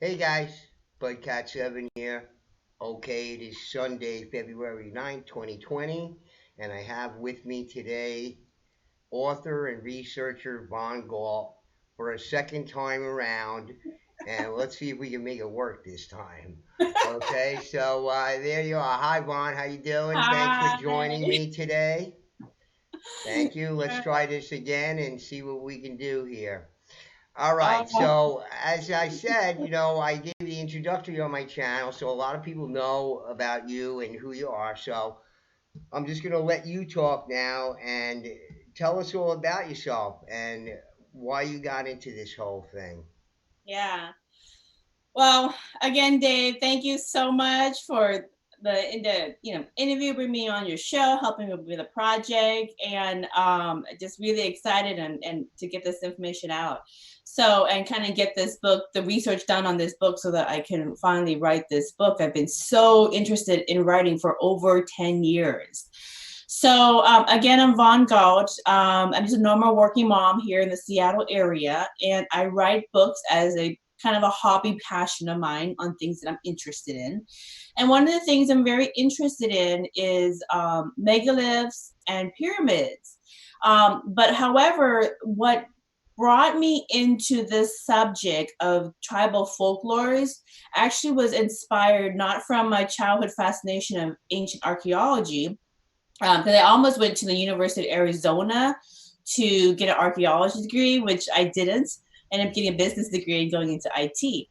Hey guys, Budcat7 here. Okay, it is Sunday, February 9th, 2020, and I have with me today author and researcher Von Galt for a second time around, and let's see if we can make it work this time. Okay, so there you are. Hi Von, how you doing? Thanks for Hi. joining me today. Thank you. Let's try this again and see what we can do here. All right. Oh, So, as I said, I gave the introductory on my channel, so a lot of people know about you and who you are. So, I'm just going to let you talk now and tell us all about yourself and why you got into this whole thing. yeah. Well, again, Dave, thank you so much for the interview with me on your show, helping me with the project, and just really excited and to get this information out. So and kind of get this book, the research done on this book, so that I can finally write this book. I've been so interested in writing for over 10 years. So again, I'm Von Galt. I'm just a normal working mom here in the Seattle area, and I write books as a kind of a hobby passion of mine on things that I'm interested in. And one of the things I'm very interested in is megaliths and pyramids. But however, what brought me into this subject of tribal folklores actually was inspired not from my childhood fascination of ancient archaeology, because I almost went to the University of Arizona to get an archaeology degree, which I didn't. I ended up getting a business degree and going into IT,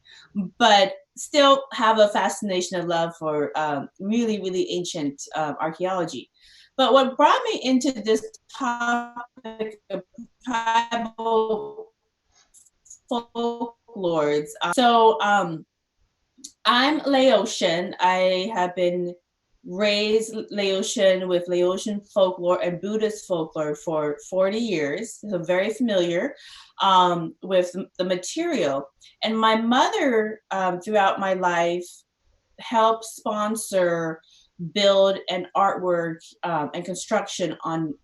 but still have a fascination and love for really, really ancient archaeology. But what brought me into this topic of tribal folklores, I'm Laotian. I have been raised Laotian with Laotian folklore and Buddhist folklore for 40 years, so very familiar with the material. And my mother, throughout my life, helped sponsor, build, and artwork and construction on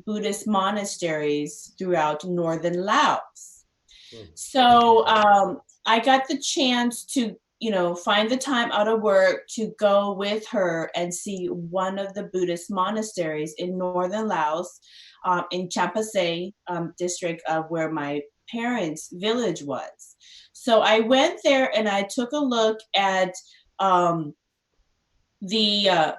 Buddhist monasteries throughout northern Laos. Hmm. So Okay. I got the chance to, find the time out of work to go with her and see one of the Buddhist monasteries in northern Laos, in Champasay district of where my parents' village was. So I went there and I took a look at um, the uh,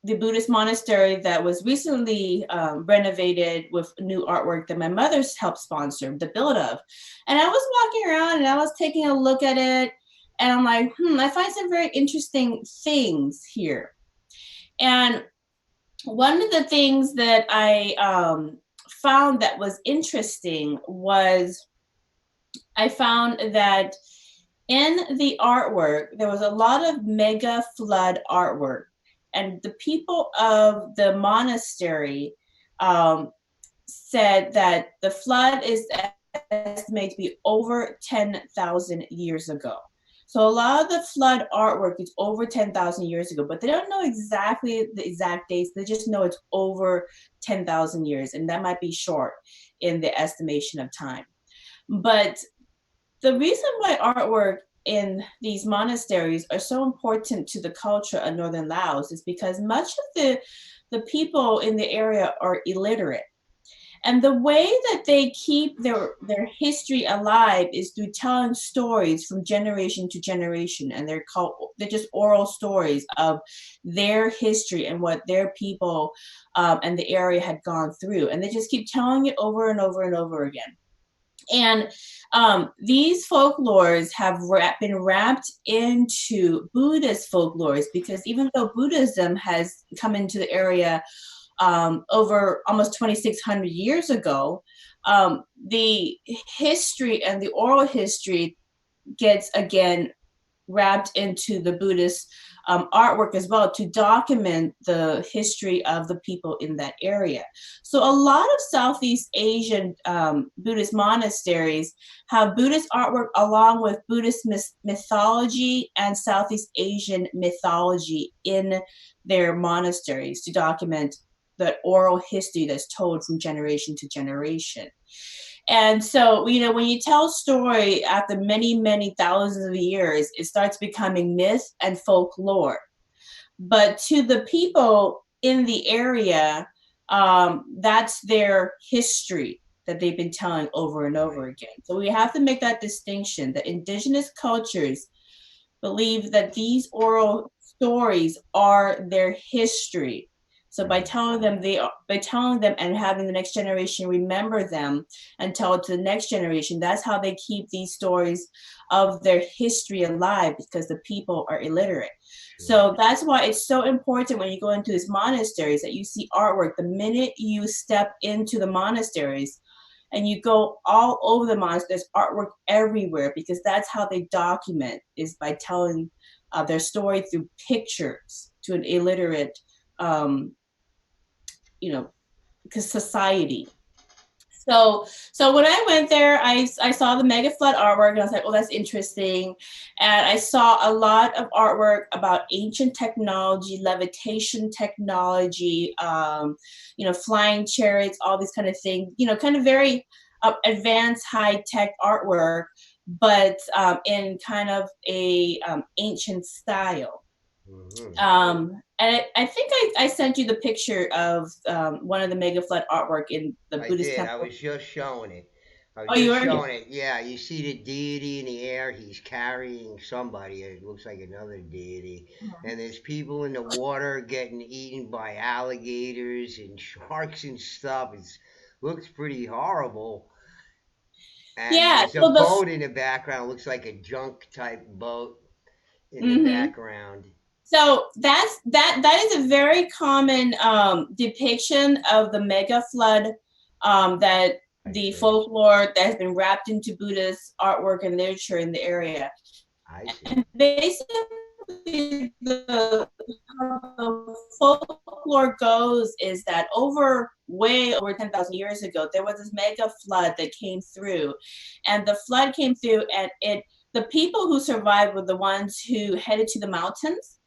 the Buddhist monastery that was recently renovated with new artwork that my mother's helped sponsor the build of. And I was walking around and I was taking a look at it, and I'm like, I find some very interesting things here. And one of the things that I found that was interesting was I found that in the artwork, there was a lot of mega flood artwork, and the people of the monastery um, said that the flood is estimated to be over 10,000 years ago. So a lot of the flood artwork is over 10,000 years ago, but they don't know exactly the exact dates. They just know it's over 10,000 years, and that might be short in the estimation of time. But the reason why artwork in these monasteries are so important to the culture of northern Laos is because much of the people in the area are illiterate. And the way that they keep their history alive is through telling stories from generation to generation. And they're just oral stories of their history and what their people and the area had gone through. And they just keep telling it over and over and over again. And these folklores have been wrapped into Buddhist folklores, because even though Buddhism has come into the area over almost 2,600 years ago, the history and the oral history gets again wrapped into the Buddhist artwork as well, to document the history of the people in that area. So a lot of Southeast Asian Buddhist monasteries have Buddhist artwork along with Buddhist mythology and Southeast Asian mythology in their monasteries to document the oral history that's told from generation to generation. And so, when you tell a story after many, many thousands of years, it starts becoming myth and folklore. But to the people in the area, that's their history that they've been telling over and over again. So we have to make that distinction that indigenous cultures believe that these oral stories are their history. So by telling them and having the next generation remember them and tell it to the next generation, that's how they keep these stories of their history alive, because the people are illiterate. So that's why it's so important when you go into these monasteries that you see artwork. The minute you step into the monasteries, and you go all over the monasteries, there's artwork everywhere, because that's how they document, is by telling their story through pictures to an illiterate, society. So when I went there, I saw the mega flood artwork, and I was like, oh, that's interesting. And I saw a lot of artwork about ancient technology, levitation technology, flying chariots, all these kind of things, kind of very advanced high-tech artwork, but in kind of a ancient style. And I think I sent you the picture of one of the mega flood artwork in the I Buddhist did. I temple. was just showing it. I was Oh, you just already? showing it. Yeah, you see the deity in the air. He's carrying somebody. It looks like another deity. And there's people in the water getting eaten by alligators and sharks and stuff. It looks pretty horrible. And Yeah. there's a So the boat in the background. Looks like a junk type boat in the mm-hmm. background. So that is a very common depiction of the mega flood, that the folklore that has been wrapped into Buddhist artwork and literature in the area. I see. And basically, how the folklore goes is that way over 10,000 years ago, there was this mega flood that came through, and the flood came through, and the people who survived were the ones who headed to the mountains,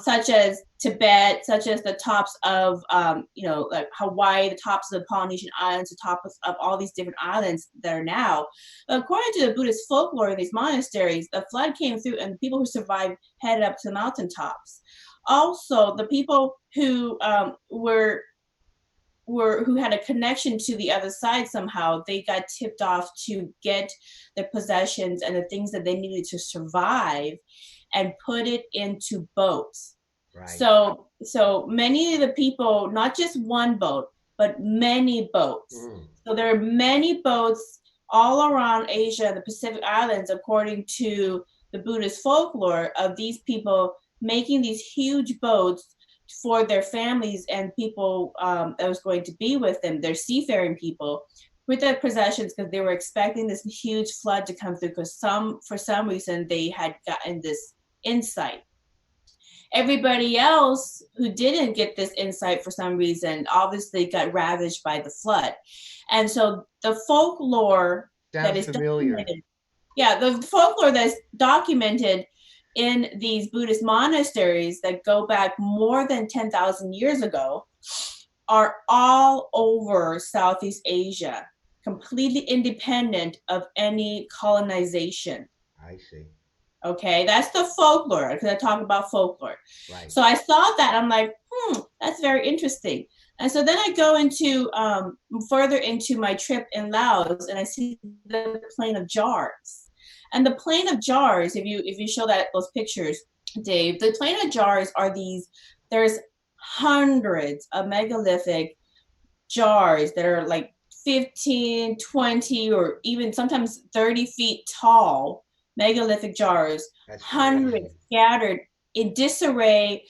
such as Tibet, such as the tops of, like Hawaii, the tops of the Polynesian islands, the tops of all these different islands that are now. But according to the Buddhist folklore in these monasteries, the flood came through, and the people who survived headed up to the mountaintops. Also, the people who who had a connection to the other side somehow, they got tipped off to get their possessions and the things that they needed to survive and put it into boats. Right. So many of the people, not just one boat, but many boats. So there are many boats all around Asia and the Pacific Islands, according to the Buddhist folklore, of these people making these huge boats for their families and people that was going to be with them, their seafaring people, with their possessions, because they were expecting this huge flood to come through, because for some reason they had gotten this insight. Everybody else who didn't get this insight for some reason obviously got ravaged by the flood. And so the folklore that is documented, the folklore that's documented in these Buddhist monasteries that go back more than 10,000 years ago are all over Southeast Asia, completely independent of any colonization. I see. Okay, that's the folklore, because I talk about folklore. Right. So I saw that, I'm like, that's very interesting. And so then I go into further into my trip in Laos, and I see the plain of jars. And the plain of jars, if you show those pictures, Dave, the plain of jars are there's hundreds of megalithic jars that are like 15, 20, or even sometimes 30 feet tall megalithic jars. That's hundreds crazy. Scattered in disarray.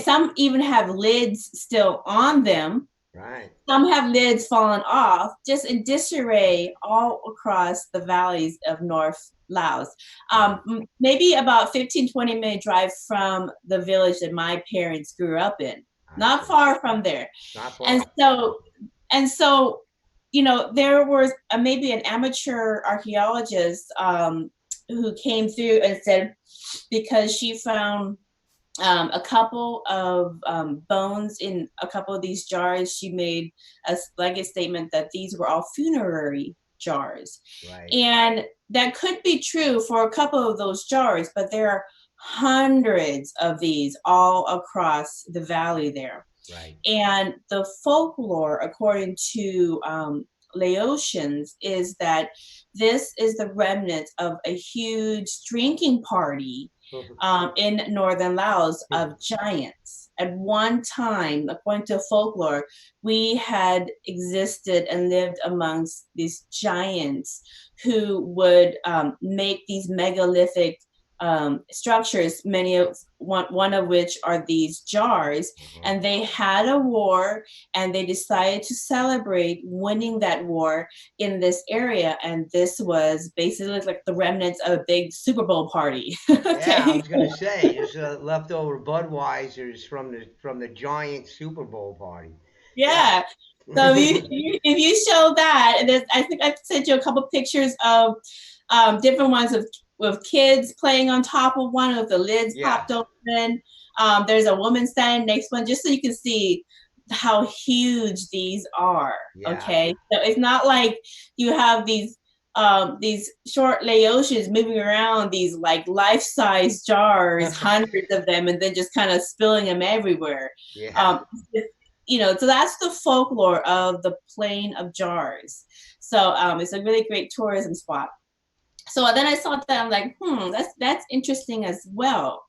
Some even have lids still on them. Right. Some have lids fallen off, just in disarray all across the valleys of North Laos. Maybe about 15, 20-minute drive from the village that my parents grew up in. Not far from there. Not far. And so, there was maybe an amateur archaeologist who came through and said, because she found a couple of bones in a couple of these jars, she made a blanket statement that these were all funerary jars. Right. And that could be true for a couple of those jars, but there are hundreds of these all across the valley there. Right. And the folklore, according to Laotians, is that this is the remnant of a huge drinking party in northern Laos of giants. At one time, according to folklore, we had existed and lived amongst these giants who would make these megalithic structures, one of which are these jars. And they had a war, and they decided to celebrate winning that war in this area. And this was basically like the remnants of a big Super Bowl party. Yeah, I Okay. was gonna say there's leftover Budweisers from the giant Super Bowl party. Yeah. Yeah. So if you show that, and I think I sent you a couple pictures of different ones of with kids playing on top of one of the lids Yeah. popped open. There's a woman standing next one, just so you can see how huge these are. Yeah. Okay, so it's not like you have these short Laotians moving around these like life-size jars, hundreds of them, and then just kind of spilling them everywhere. Yeah. Um, so that's the folklore of the Plain of Jars. So it's a really great tourism spot. So then I saw that, I'm like, that's interesting as well.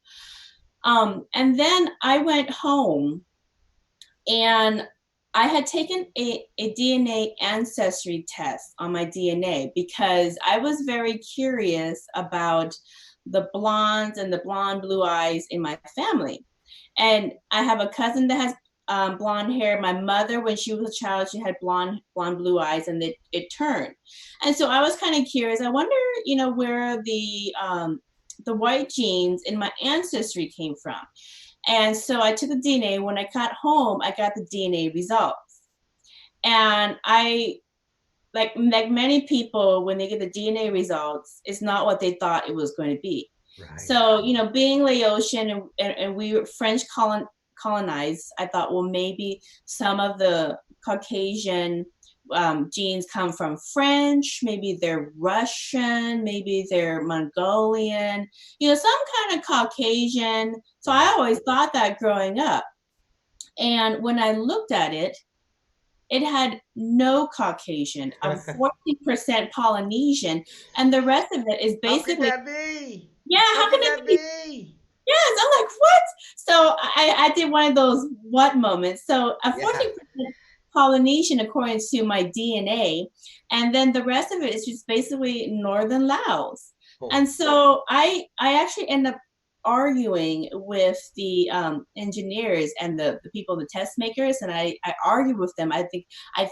And then I went home, and I had taken a DNA ancestry test on my DNA because I was very curious about the blondes and the blonde blue eyes in my family. And I have a cousin that has blonde hair. My mother, when she was a child, she had blonde blue eyes, and it turned. And so I was kind of curious. I wonder, where the white genes in my ancestry came from. And so I took the DNA. When I got home, I got the DNA results. And I, like many people, when they get the DNA results, it's not what they thought it was going to be. Right. So, being Laotian and we were French colonized, I thought, well, maybe some of the Caucasian genes come from French, maybe they're Russian, maybe they're Mongolian, some kind of Caucasian. So I always thought that growing up. And when I looked at it, it had no Caucasian, a 14% Polynesian, and the rest of it is basically. How could that be? Yeah, How how could can it that be? be? Yes, I'm like, what? So I did one of those what moments. So a 14% Polynesian according to my DNA, and then the rest of it is just basically northern Laos. And so I actually end up arguing with the engineers and the people, the test makers, and I argued with them. I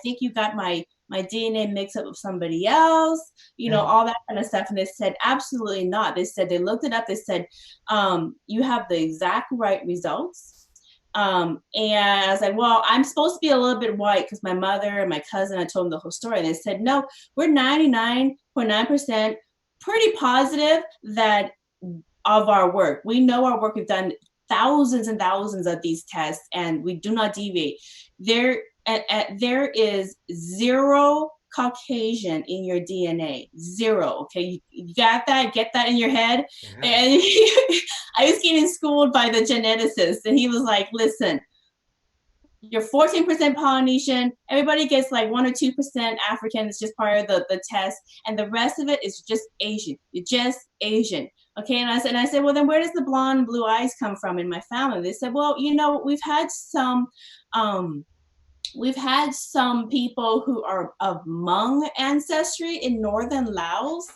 think you got my DNA mixed up with somebody else, all that kind of stuff. And they said, absolutely not. They said, they looked it up. They said, you have the exact right results. And I was like, well, I'm supposed to be a little bit white because my mother and my cousin, I told them the whole story. And they said, no, we're 99.9% pretty positive that of our work. We know our work. We've done thousands and thousands of these tests, and we do not deviate. There is zero Caucasian in your DNA. Zero. Okay, you got that? Get that in your head. Yeah. And I was getting schooled by the geneticist, and he was like, "Listen, you're 14% Polynesian. Everybody gets like 1 or 2% African. It's just part of the test, and the rest of it is just Asian. You're just Asian." Okay, and I said, well, then where does the blonde blue eyes come from in my family? They said, well, we've had some people who are of Hmong ancestry in northern Laos,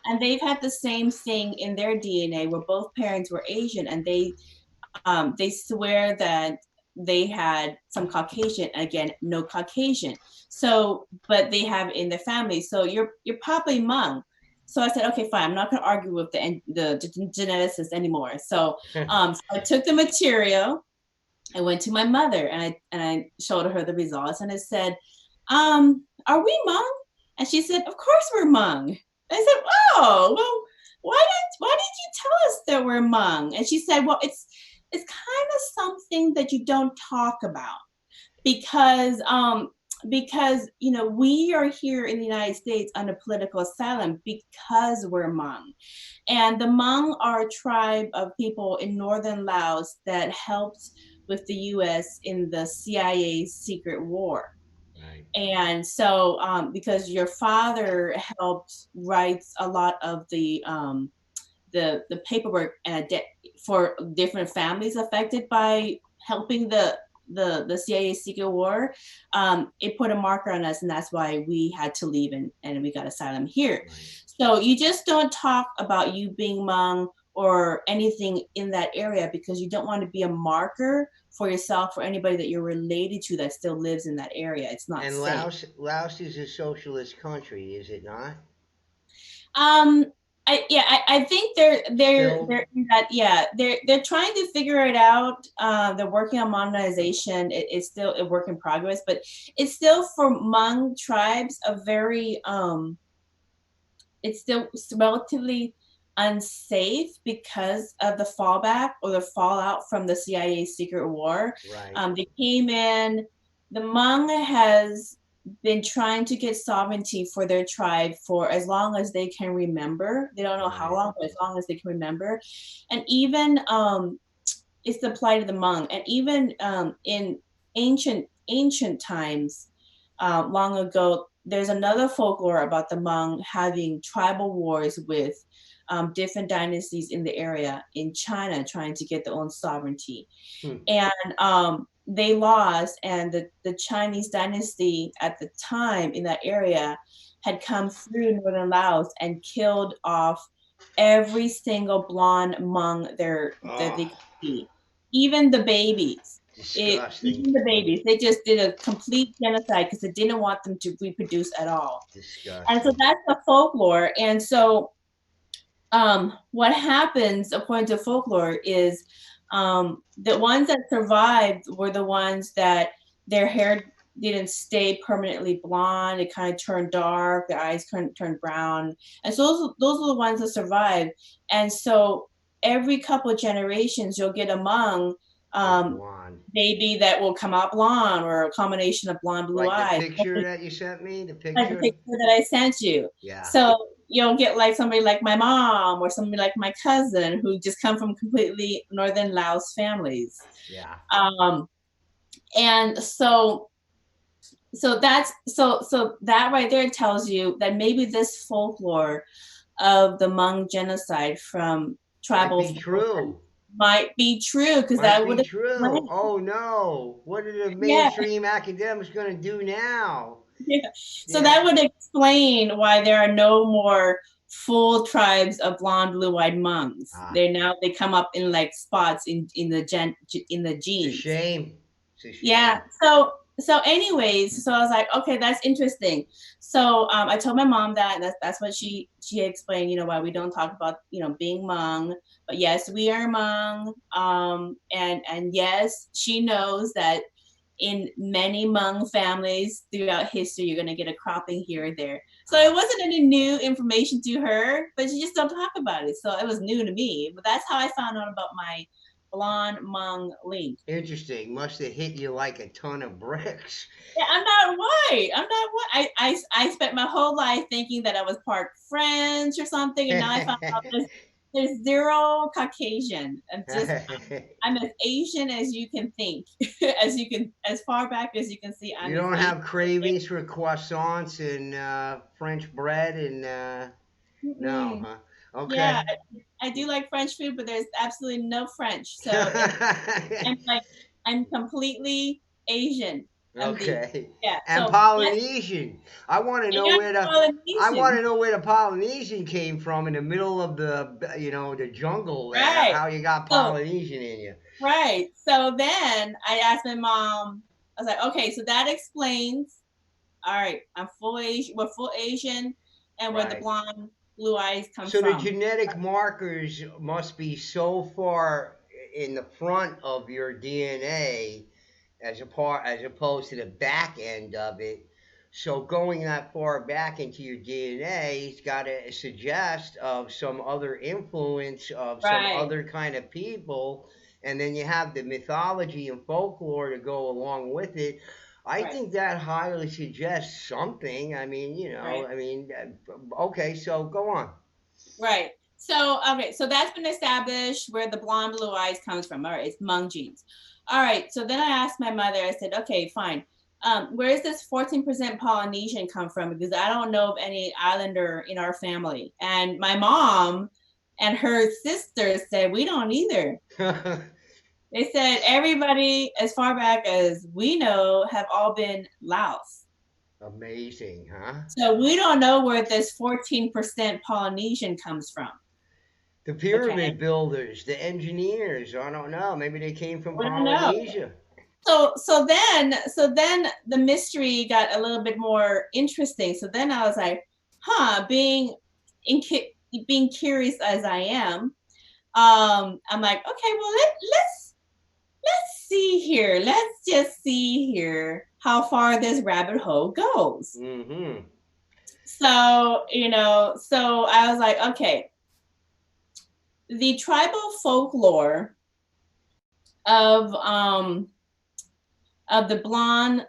and they've had the same thing in their DNA where both parents were Asian, and they swear that they had some Caucasian. Again, no Caucasian. So, but they have in their family. So you're probably Hmong. So I said, okay, fine. I'm not going to argue with the geneticist anymore. So, so I took the material. I went to my mother and I showed her the results, and I said, "Are we Hmong?" And she said, "Of course we're Hmong." I said, "Oh, well, why did you tell us that we're Hmong?" And she said, "Well, it's kind of something that you don't talk about because because we are here in the United States under political asylum because we're Hmong, and the Hmong are a tribe of people in northern Laos that helped with the U.S. in the CIA's secret war. Right. And so, because your father helped write a lot of the paperwork for different families affected by helping the CIA secret war, it put a marker on us, and that's why we had to leave and we got asylum here. Right. So you just don't talk about you being Hmong or anything in that area because you don't want to be a marker for yourself or anybody that you're related to that still lives in that area. It's not And safe. Laos is a socialist country, is it not? Um, I think they're Still. in that, yeah, they're trying to figure it out. They're working on modernization. It's still a work in progress, but it's still for Hmong tribes a very it's still relatively unsafe because of the fallback or the fallout from the CIA secret war. Right. They came in. The Hmong has been trying to get sovereignty for their tribe for as long as they can remember. They don't know how Right. long, but as long as they can remember. And even it's the plight of the Hmong. And even in ancient times, long ago, there's another folklore about the Hmong having tribal wars with different dynasties in the area in China trying to get their own sovereignty. Hmm. And they lost, and the Chinese dynasty at the time in that area had come through northern Laos and killed off every single blonde Hmong that Oh, they could see, even the babies. disgusting. Even the babies, they just did a complete genocide because they didn't want them to reproduce at all. And so Disgusting. that's the folklore. And so what happens according to folklore is the ones that survived were the ones that their hair didn't stay permanently blonde. It kind of turned dark. Their eyes turned brown. And so those are the ones that survived. And so every couple of generations, you'll get a Hmong That's blonde. baby that will come out blonde or a combination of blonde, blue Like the eyes. picture that you sent me, the Like the picture? picture that I sent you. Yeah. So you'll get like somebody like my mom or somebody like my cousin who just come from completely northern Laos families. Yeah. Um, and so that right there tells you that maybe this folklore of the Hmong genocide from Might tribal be true. might be true because Might that be would true. explain. Oh no. What are the Yeah, mainstream academics going to do now? yeah. So Yeah. that would explain why there are no more full tribes of blonde, blue-eyed Hmongs. Ah, They come up in like spots in the it's a genes. shame. It's a Yeah. shame. So anyways, so I was like, okay, that's interesting. So I told my mom that, and that's what she explained. Why we don't talk about being Hmong, but yes, we are Hmong. And yes, she knows that in many Hmong families throughout history, you're gonna get a cropping here or there. So it Ah, wasn't any new information to her, but she just don't talk about it. So it was new to me. But that's how I found out about my blonde Hmong link. interesting. Must have hit you like a ton of bricks. Yeah, I'm not white. I'm not white. I spent my whole life thinking that I was part French or something, and now I found out there's zero Caucasian. I'm as Asian as you can think, as far back as you can see. You I'm as don't Asian. have cravings for croissants and French bread and no, Mm-mm. huh? Yeah, Okay. I do like French food, but there's absolutely no French. So I'm like I'm completely Asian. I'm the Okay. yeah. And So yes, Polynesian. I want to know and where the I want Polynesian. to know where the Polynesian came from in the middle of the jungle there. Right. How you got So Polynesian in you? right. So then I asked my mom, I was like, okay, so that explains, all right, I'm full Asian, we're full Asian, and where the Right. blonde blue eyes come So the from. genetic markers must be so far in the front of your DNA as opposed to the back end of it. So going that far back into your DNA's got to suggest of some other influence of some Right. other kind of people, and then you have the mythology and folklore to go along with it. I Right. think that highly suggests something. I mean, Right. okay, so go on. Right. So, okay, so that's been established where the blonde blue eyes comes from. All right, it's Hmong genes. All right, so then I asked my mother, I said, okay, fine. Where does this 14% Polynesian come from? Because I don't know of any islander in our family. And my mom and her sister said, we don't either. They said everybody, as far back as we know, have all been Laos. Amazing, huh? So we don't know where this 14% Polynesian comes from. The Okay. pyramid builders, the engineers, I don't know. Maybe they came from We don't know. Polynesia. So then the mystery got a little bit more interesting. So then I was like, huh, in, being curious as I am, I'm like, okay, well let's see here. Let's just see here how far this rabbit hole goes. Mm-hmm. So, so I was like, okay, the tribal folklore of um of the blonde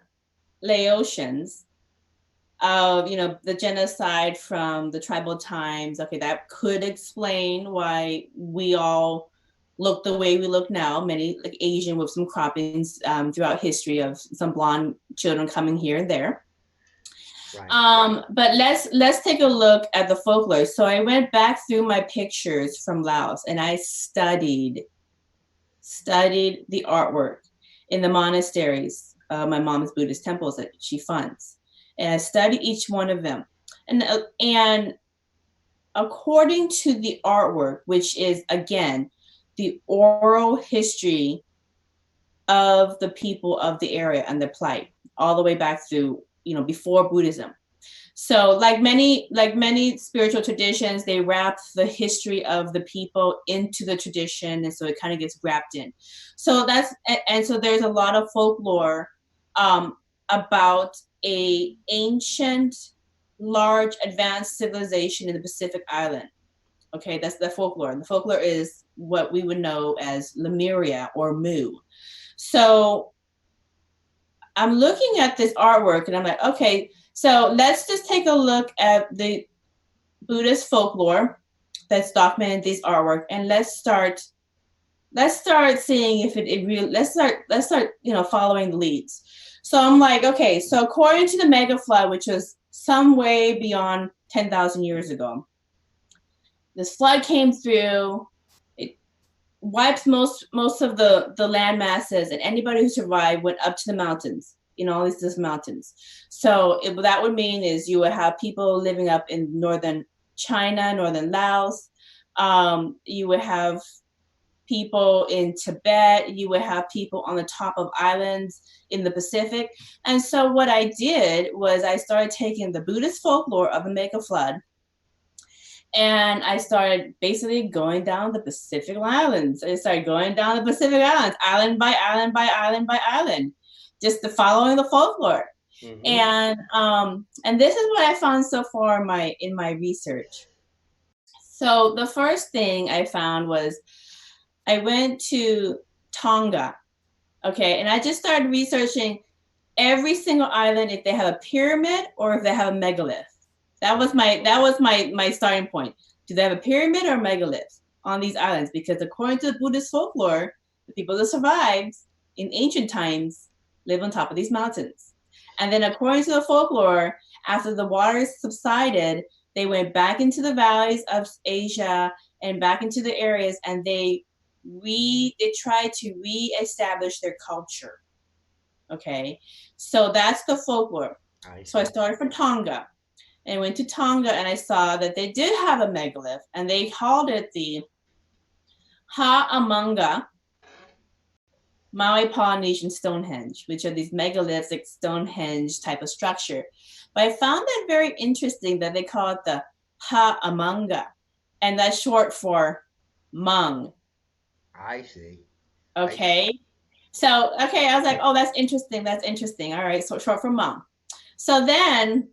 Laotians, of the genocide from the tribal times. Okay, that could explain why we all look the way we look now. Many like Asian with some croppings throughout history of some blonde children coming here and there. Right. But let's take a look at the folklore. So I went back through my pictures from Laos and I studied the artwork in the monasteries, my mom's Buddhist temples that she funds. And I studied each one of them. And according to the artwork, which is, again, the oral history of the people of the area and their plight, all the way back through, before Buddhism. So like many spiritual traditions, they wrap the history of the people into the tradition, and so it kind of gets wrapped in. So so there's a lot of folklore about a ancient, large, advanced civilization in the Pacific Island. Okay, that's the folklore. And the folklore is what we would know as Lemuria or Mu. So I'm looking at this artwork and I'm like, okay, so let's just take a look at the Buddhist folklore that's documented in this artwork, and let's start seeing if it really let's start following the leads. So I'm like, okay, so according to the mega flood, which was some way beyond 10,000 years ago, this flood came through. It wipes most of the land masses, and anybody who survived went up to the mountains, all these mountains. So what that would mean is you would have people living up in northern China, northern Laos. You would have people in Tibet. You would have people on the top of islands in the Pacific. And so what I did was I started taking the Buddhist folklore of the mega flood, and I started basically going down the Pacific Islands. I started going down the Pacific Islands, island by island by island by island, just following the folklore. Mm-hmm. And this is what I found so far in my research. So the first thing I found was I went to Tonga, okay, and I just started researching every single island, if they have a pyramid or if they have a megalith. That was my starting point. Do they have a pyramid or a megalith on these islands? Because according to the Buddhist folklore, the people that survived in ancient times live on top of these mountains. And then according to the folklore, after the waters subsided, they went back into the valleys of Asia and back into the areas, and they tried to reestablish their culture. Okay, so that's the folklore. So I started from Tonga and went to Tonga, and I saw that they did have a megalith, and they called it the Ha'amonga Maui Polynesian Stonehenge, which are these megalithic Stonehenge type of structure. But I found that very interesting that they call it the Ha'amonga, and that's short for Hmong. I see. Okay. So, okay, I was like, oh, that's interesting. That's interesting. All right. So short for Hmong. So then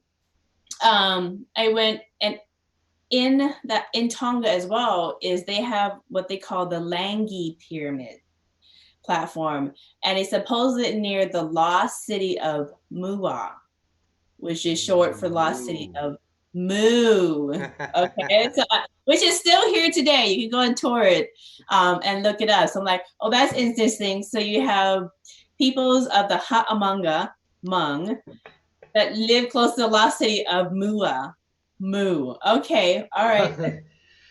I went, and in Tonga as well is they have what they call the Langi pyramid. platform, and it's supposedly near the lost city of Mua, which is short for lost city Moo. of Mu. Okay, so which is still here today. You can go and tour it and look it up. So I'm like, oh, that's interesting. So you have peoples of the Ha'amanga, Hmong, that live close to the lost city of Mua. Mu. Okay, all right,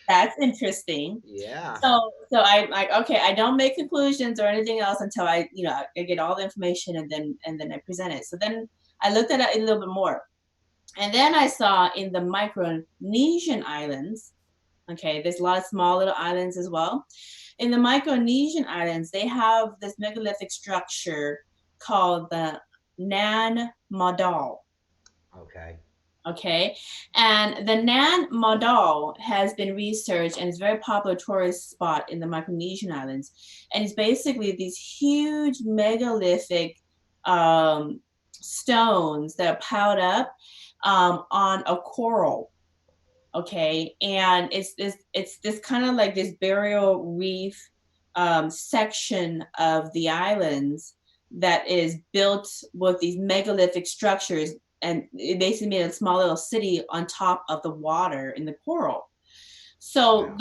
that's interesting. Yeah. So I'm like, okay, I don't make conclusions or anything else until I get all the information and then I present it. So then I looked at it a little bit more. And then I saw in the Micronesian islands, okay, there's a lot of small little islands as well. In the Micronesian islands, they have this megalithic structure called the Nan Madol. Okay. Okay, and the Nan Madol has been researched and is a very popular tourist spot in the Micronesian islands. And it's basically these huge megalithic stones that are piled up on a coral. Okay, and it's this kind of like this burial reef section of the islands that is built with these megalithic structures, and it basically made a small little city on top of the water in the coral. So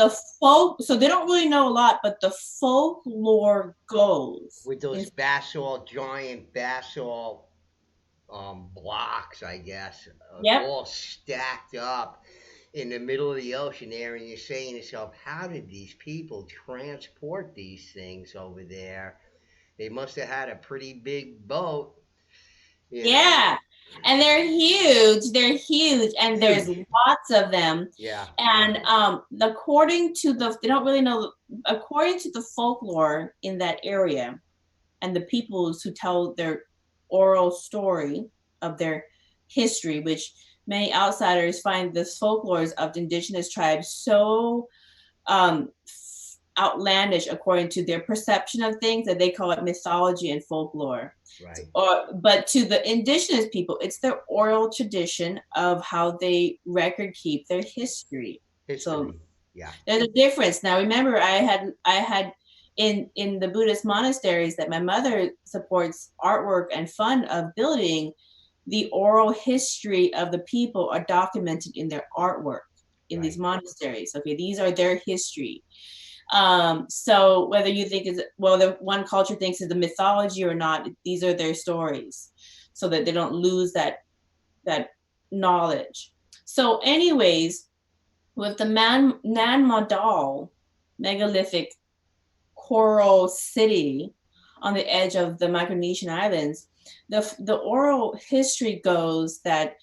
Wow. so they don't really know a lot, but the folklore goes. With those basalt, giant basalt blocks, I guess, Yep. all stacked up in the middle of the ocean there, and you're saying to yourself, how did these people transport these things over there? They must have had a pretty big boat, you know. Yeah. And they're huge. They're huge. And there's Huge. lots of them. Yeah. And according to they don't really know, according to the folklore in that area and the peoples who tell their oral story of their history, which many outsiders find this folklores of the indigenous tribes so um, outlandish according to their perception of things that they call it mythology and folklore. Right. But to the indigenous people, it's their oral tradition of how they record keep their history. So History. Yeah. there's a difference. Now remember, I had in the Buddhist monasteries that my mother supports artwork and fund of building, the oral history of the people are documented in their artwork in these Right. monasteries. Okay, these are their history. So whether you think is well, the one culture thinks is the mythology or not, these are their stories, so that they don't lose that knowledge. So, anyways, with the Nan Madol megalithic coral city on the edge of the Micronesian islands, the oral history goes that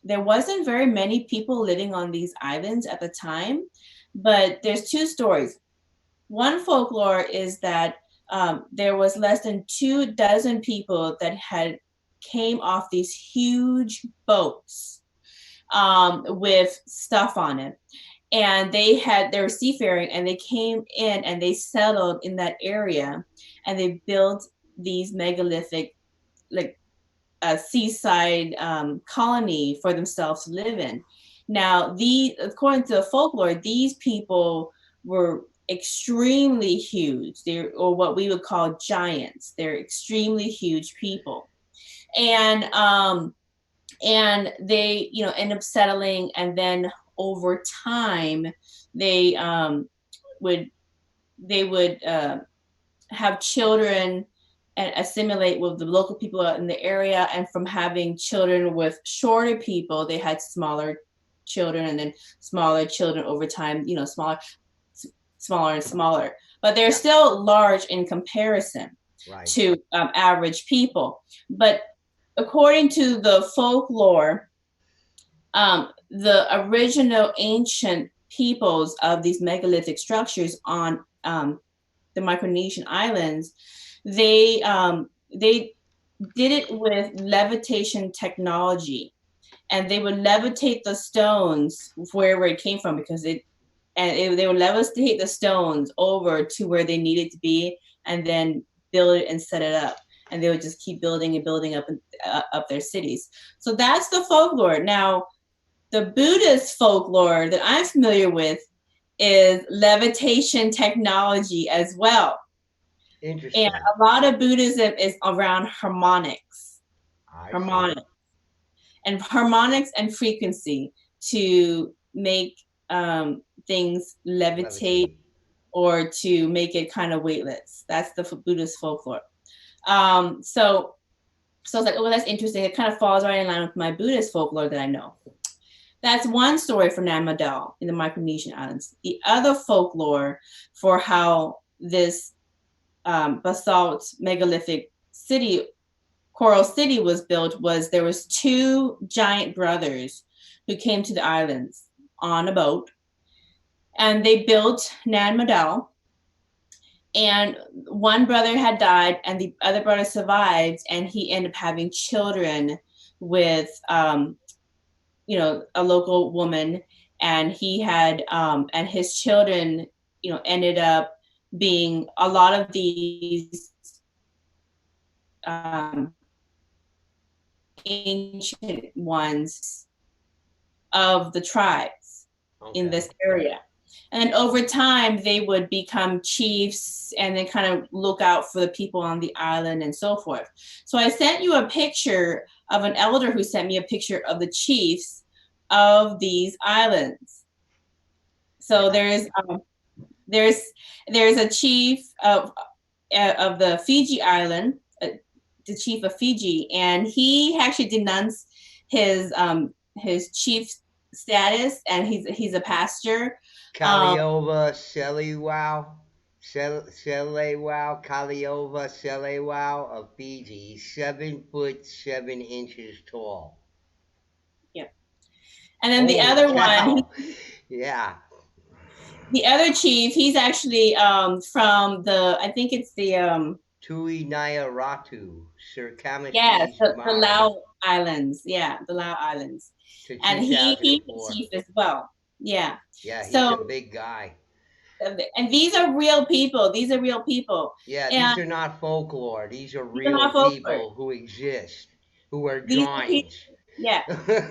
there wasn't very many people living on these islands at the time, but there's two stories. One folklore is that there was less than 24 people that had came off these huge boats with stuff on it, and they were seafaring, and they came in and they settled in that area, and they built these megalithic, like a seaside colony for themselves to live in. Now, according to the folklore, these people were extremely huge. Or what we would call giants. They're extremely huge people, and they end up settling, and then over time they would have children and assimilate with the local people in the area. And from having children with shorter people, they had smaller children, and then smaller children over time, smaller and smaller. But they're still large in comparison to average people. But according to the folklore, the original ancient peoples of these megalithic structures on the Micronesian islands, they did it with levitation technology, and they would levitate the stones wherever it came from, they would levitate the stones over to where they needed to be, and then build it and set it up, and they would just keep building and building up their cities. So that's the folklore. Now, the Buddhist folklore that I'm familiar with is levitation technology as well. And Interesting. a lot of Buddhism is around harmonics, I see. harmonics, harmonics and frequency to make things levitate Levitate. or to make it kind of weightless. That's the Buddhist folklore. So I was like, oh, that's interesting. It kind of falls right in line with my Buddhist folklore that I know. That's one story for Nan Madol in the Micronesian islands. The other folklore for how this basalt megalithic city, coral city, was built was there was two giant brothers who came to the islands on a boat, and they built Nan Madol. And one brother had died, and the other brother survived, and he ended up having children with a local woman, and he had and his children ended up being a lot of these ancient ones of the tribes in Okay. this area. And over time, they would become chiefs and then kind of look out for the people on the island and so forth. So I sent you a picture of an elder who sent me a picture of the chiefs of these islands. So Yeah. there's a chief of the Fiji island, the chief of Fiji, and he actually denounced his chief status, and he's a pastor. Kaliova Seliwau. Selewau, Kaliova Selewau of Fiji, 7 foot 7 inches tall. Yeah. And then the Holy other one, cow! Yeah. the other chief, he's actually from I think it's the Tui Naya Ratu, yeah, Sir the Maori, Lao Islands. Yeah, the Lao Islands. to And he's a 2004. chief as well. Yeah. Yeah, he's a So big guy. and these are real people. These are real people. Yeah, And these are not folklore. These are these are real not folklore. people who exist, who are These are people, giants. yeah.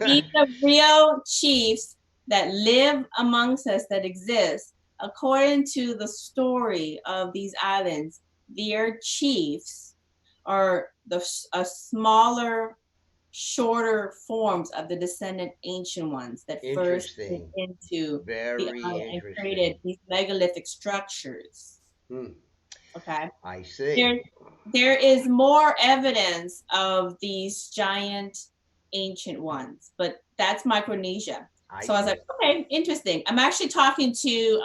These are real chiefs that live amongst us, that exist. According to the story of these islands, their chiefs are a smaller, shorter forms of the descendant ancient ones that first moved Interesting. into the Very island and created interesting. these megalithic structures. Hmm. Okay. I see. There, there is more evidence of these giant ancient ones, but that's Micronesia. I So I was like, see. okay, interesting. I'm actually talking to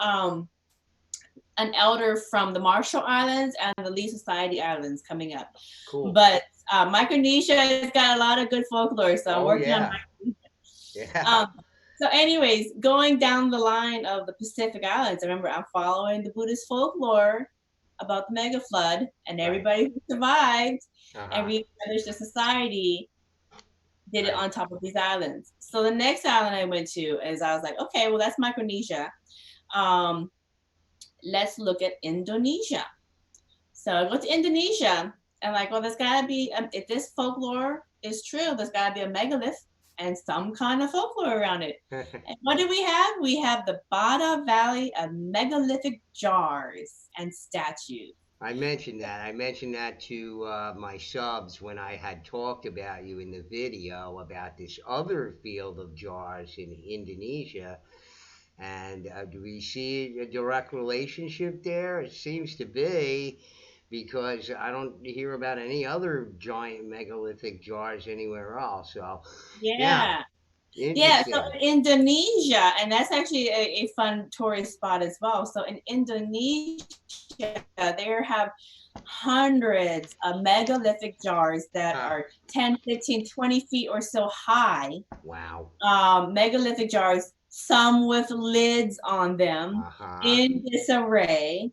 an elder from the Marshall Islands and the Lee Society Islands coming up. Cool. But Micronesia has got a lot of good folklore, so I'm Oh, working on yeah. Micronesia. Yeah. Um, so, anyways, going down the line of the Pacific Islands, I remember I'm following the Buddhist folklore about the mega flood, and Right. everybody who survived Uh and huh. reestablished the society did it Right. on top of these islands. So the next island I went to is I was like, okay, well that's Micronesia. Um, let's look at Indonesia. So I go to Indonesia and like, well, there's gotta be if this folklore is true, there's gotta be a megalith and some kind of folklore around it. And what do we have? We have the Bada Valley of megalithic jars and statues. I mentioned that. I mentioned that to my subs when I had talked about you in the video about this other field of jars in Indonesia. And do we see a direct relationship there? It seems to be, because I don't hear about any other giant megalithic jars anywhere else. So, yeah, Yeah. Yeah, so interesting. in Indonesia, and that's actually a fun tourist spot as well. So in Indonesia, they have hundreds of megalithic jars that Huh. are 10, 15, 20 feet or so high. Wow. Megalithic jars, some with lids on them Uh huh. in disarray.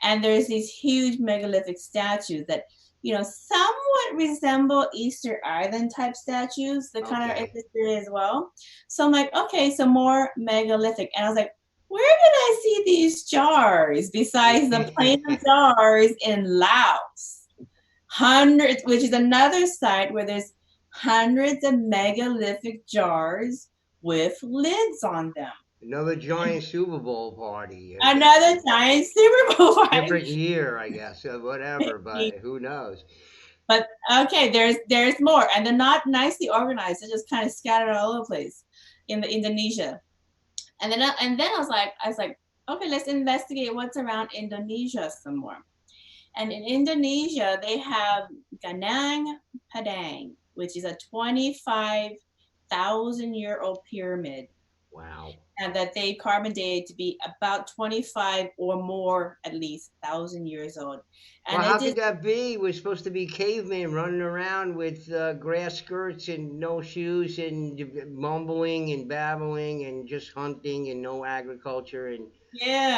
And there's these huge megalithic statues that, somewhat resemble Easter Island type statues that kind of Okay. existed as well. So I'm like, okay, so more megalithic. And I was like, where did I see these jars besides the plain jars in Laos? Hundreds, which is another site where there's hundreds of megalithic jars with lids on them. Another giant Super Bowl party, I guess. Another giant Super Bowl Different party. year, I guess, whatever, but who knows? But okay, there's more, and they're not nicely organized. They're just kind of scattered all over the place in the Indonesia. And then I was like, okay, let's investigate what's around Indonesia some more. And in Indonesia, they have Ganang Padang, which is a 25,000-year-old pyramid, Wow. and that they carbon dated to be about 25 or more, at least, thousand years old. Well, And how it could is, that be? We're supposed to be cavemen running around with grass skirts and no shoes and mumbling and babbling and just hunting and no agriculture. And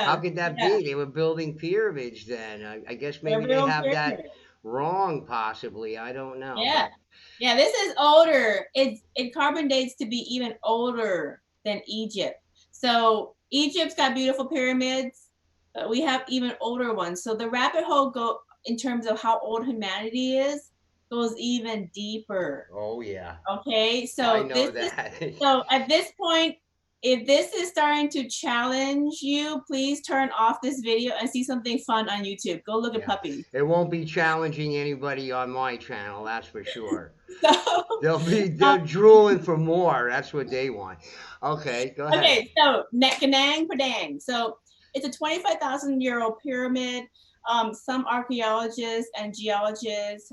how yeah, could that yeah, be? They were building pyramids then. I guess they're maybe they real have that pyramid. wrong, possibly. I don't know. Yeah, But yeah, this is older. It carbon dates to be even older than Egypt. So Egypt's got beautiful pyramids, but we have even older ones. So the rabbit hole go in terms of how old humanity is goes even deeper. oh, yeah. Okay, I so know this is that. so at this point, if this is starting to challenge you, please turn off this video and see something fun on YouTube. Go look at Yeah. puppies. It won't be challenging anybody on my channel, that's for sure. So They're drooling for more. That's what they want. Okay, go ahead. okay, so Kanang Padang. So it's a 25,000-year-old pyramid. Some archaeologists and geologists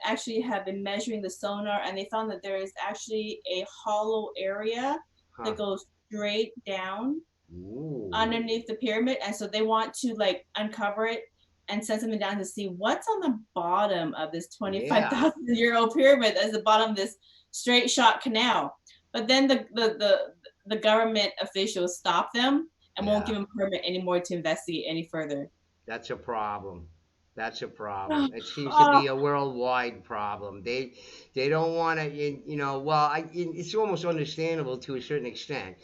actually have been measuring the sonar, and they found that there is actually a hollow area Huh. that goes straight down Ooh. underneath the pyramid, and so they want to like uncover it and send something down to see what's on the bottom of this Yeah. 25,000-year-old pyramid as the bottom of this straight shot canal. But then the government officials stop them and won't Yeah. give them permit anymore to investigate any further. That's a problem. That's a problem. It seems to Oh, be a worldwide problem. They don't want to, well, it's almost understandable to a certain extent.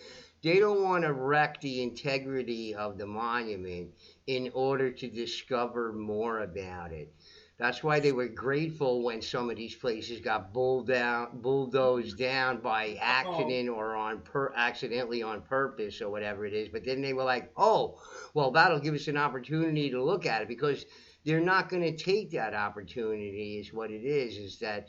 They don't want to wreck the integrity of the monument in order to discover more about it. That's why they were grateful when some of these places got bulldozed down by oh, accident or accidentally on purpose or whatever it is. But then they were like, oh, well, that'll give us an opportunity to look at it because they're not going to take that opportunity. Is what it is that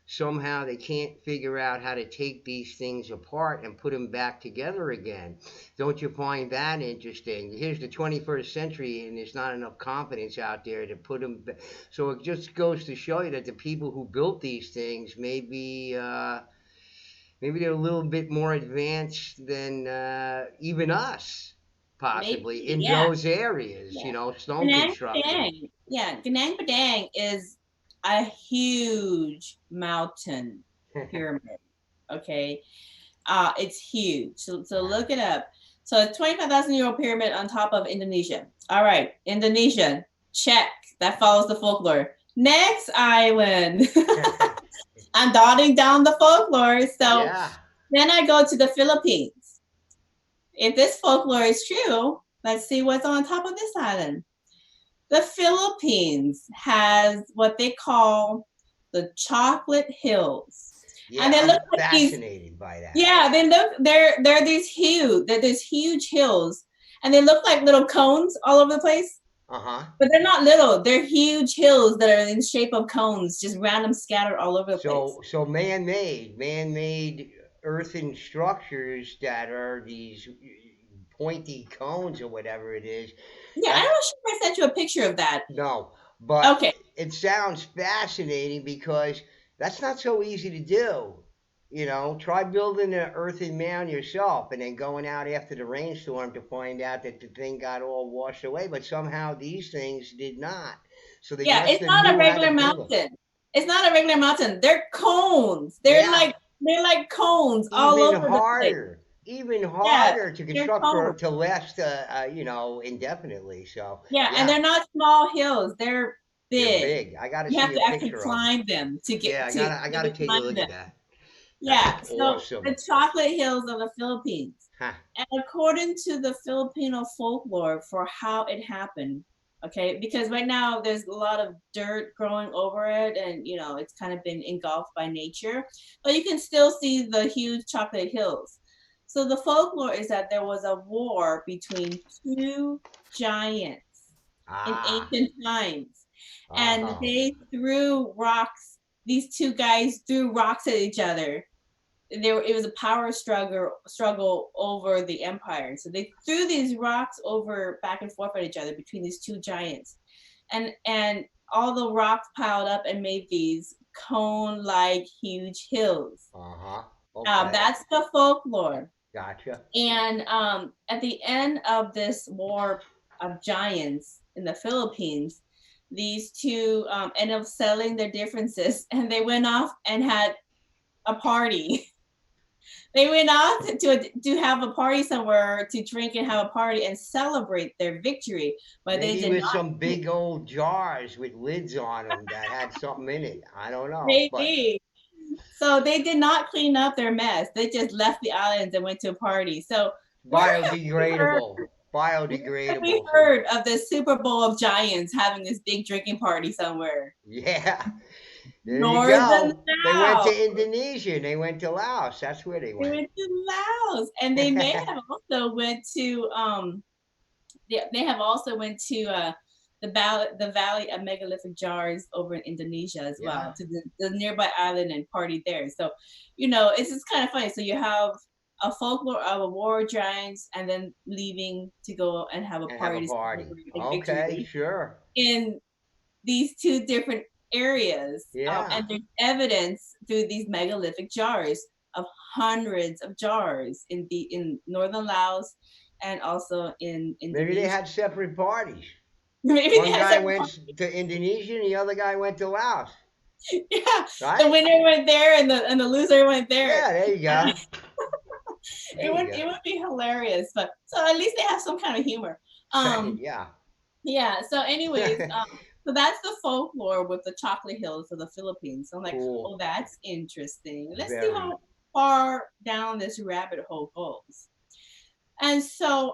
somehow they can't figure out how to take these things apart and put them back together again. Don't you find that interesting? Here's the 21st century, and there's not enough confidence out there to put them. So it just goes to show you that the people who built these things maybe they're a little bit more advanced than even us, maybe, possibly in yeah, those areas. yeah. Stone Ganang construction. Padang, yeah, Ganang Padang is a huge mountain pyramid. Okay, it's huge. So look it up. So a 25,000-year-old pyramid on top of Indonesia. All right, Indonesia, check. That follows the folklore. Next island. I'm dotting down the folklore. So Yeah. then I go to the Philippines. If this folklore is true, let's see what's on top of this island. The Philippines has what they call the Chocolate Hills. And Yeah, they I'm look like these, fascinated by that. yeah, they're these huge hills. And they look like little cones all over the place. Uh huh. But they're not little. They're huge hills that are in shape of cones, just random scattered all over the place. So man-made earthen structures that are these pointy cones or whatever it is. Yeah, I'm That's not sure if I sent you a picture of that. no, but Okay. it sounds fascinating because that's not so easy to do. Try building an earthen mound yourself and then going out after the rainstorm to find out that the thing got all washed away. But somehow these things did not. So they Yeah, must it's have not a knew how to regular build them. mountain. It's not a regular mountain. They're cones. Yeah, They're like cones all even over the place. harder, even Yeah, harder to they're construct for cones. to last, indefinitely. So Yeah, and yeah, they're not small hills. They're they're big. big. I got to You have see a to actually picture of them. climb them to Yeah, get I to gotta I you gotta to take a climb look at them. that. That's Yeah, so awesome. the chocolate hills of the Philippines. Huh. And according to the Filipino folklore for how it happened, okay, because right now there's a lot of dirt growing over it and it's kind of been engulfed by nature, but you can still see the huge chocolate hills. So the folklore is that there was a war between two giants in Ah. ancient times, and Oh. they threw rocks. These two guys threw rocks at each other. It was a power struggle over the empire. So they threw these rocks over back and forth at each other between these two giants, and all the rocks piled up and made these cone-like huge hills. Uh-huh. Okay. That's the folklore. Gotcha. And at the end of this war of giants in the Philippines, these two ended up settling their differences, and they went off and had a party. They went off to have a party somewhere to drink and have a party and celebrate their victory, but they Maybe did with not. some big old jars with lids on them that had something in it. I don't know, but Maybe. So they did not clean up their mess. They just left the islands and went to a party. So where have we heard? biodegradable. Where have we Biodegradable. So heard of the Super Bowl of Giants having this big drinking party somewhere? yeah, there you Northern go. They went Laos. to Indonesia and they went to Laos. That's where they They went. went to Laos, and they may have also went to they have also went to the Valley of Megalithic Jars over in Indonesia as Yeah. well, to the nearby island, and partied there. So, you know, it's just kind of funny. So you have a folklore of a war of giants, and then leaving to go and have a And have a party to party. celebrate a Okay, victory sure. in these two different areas. Yeah. And there's evidence through these megalithic jars of hundreds of jars in northern Laos and also in Maybe they Indonesia. had separate parties. Maybe they One had guy some. went to Indonesia and the other guy went to Laos. Yeah, the Right? winner went there and the loser went there. Yeah, there you go. There It you would go. it would be hilarious, but so at least they have some kind of humor. Um, Yeah. yeah. So, anyways, so that's the folklore with the chocolate hills of the Philippines. So I'm like, Cool. oh, that's interesting. Let's see Very. how far down this rabbit hole goes. And so,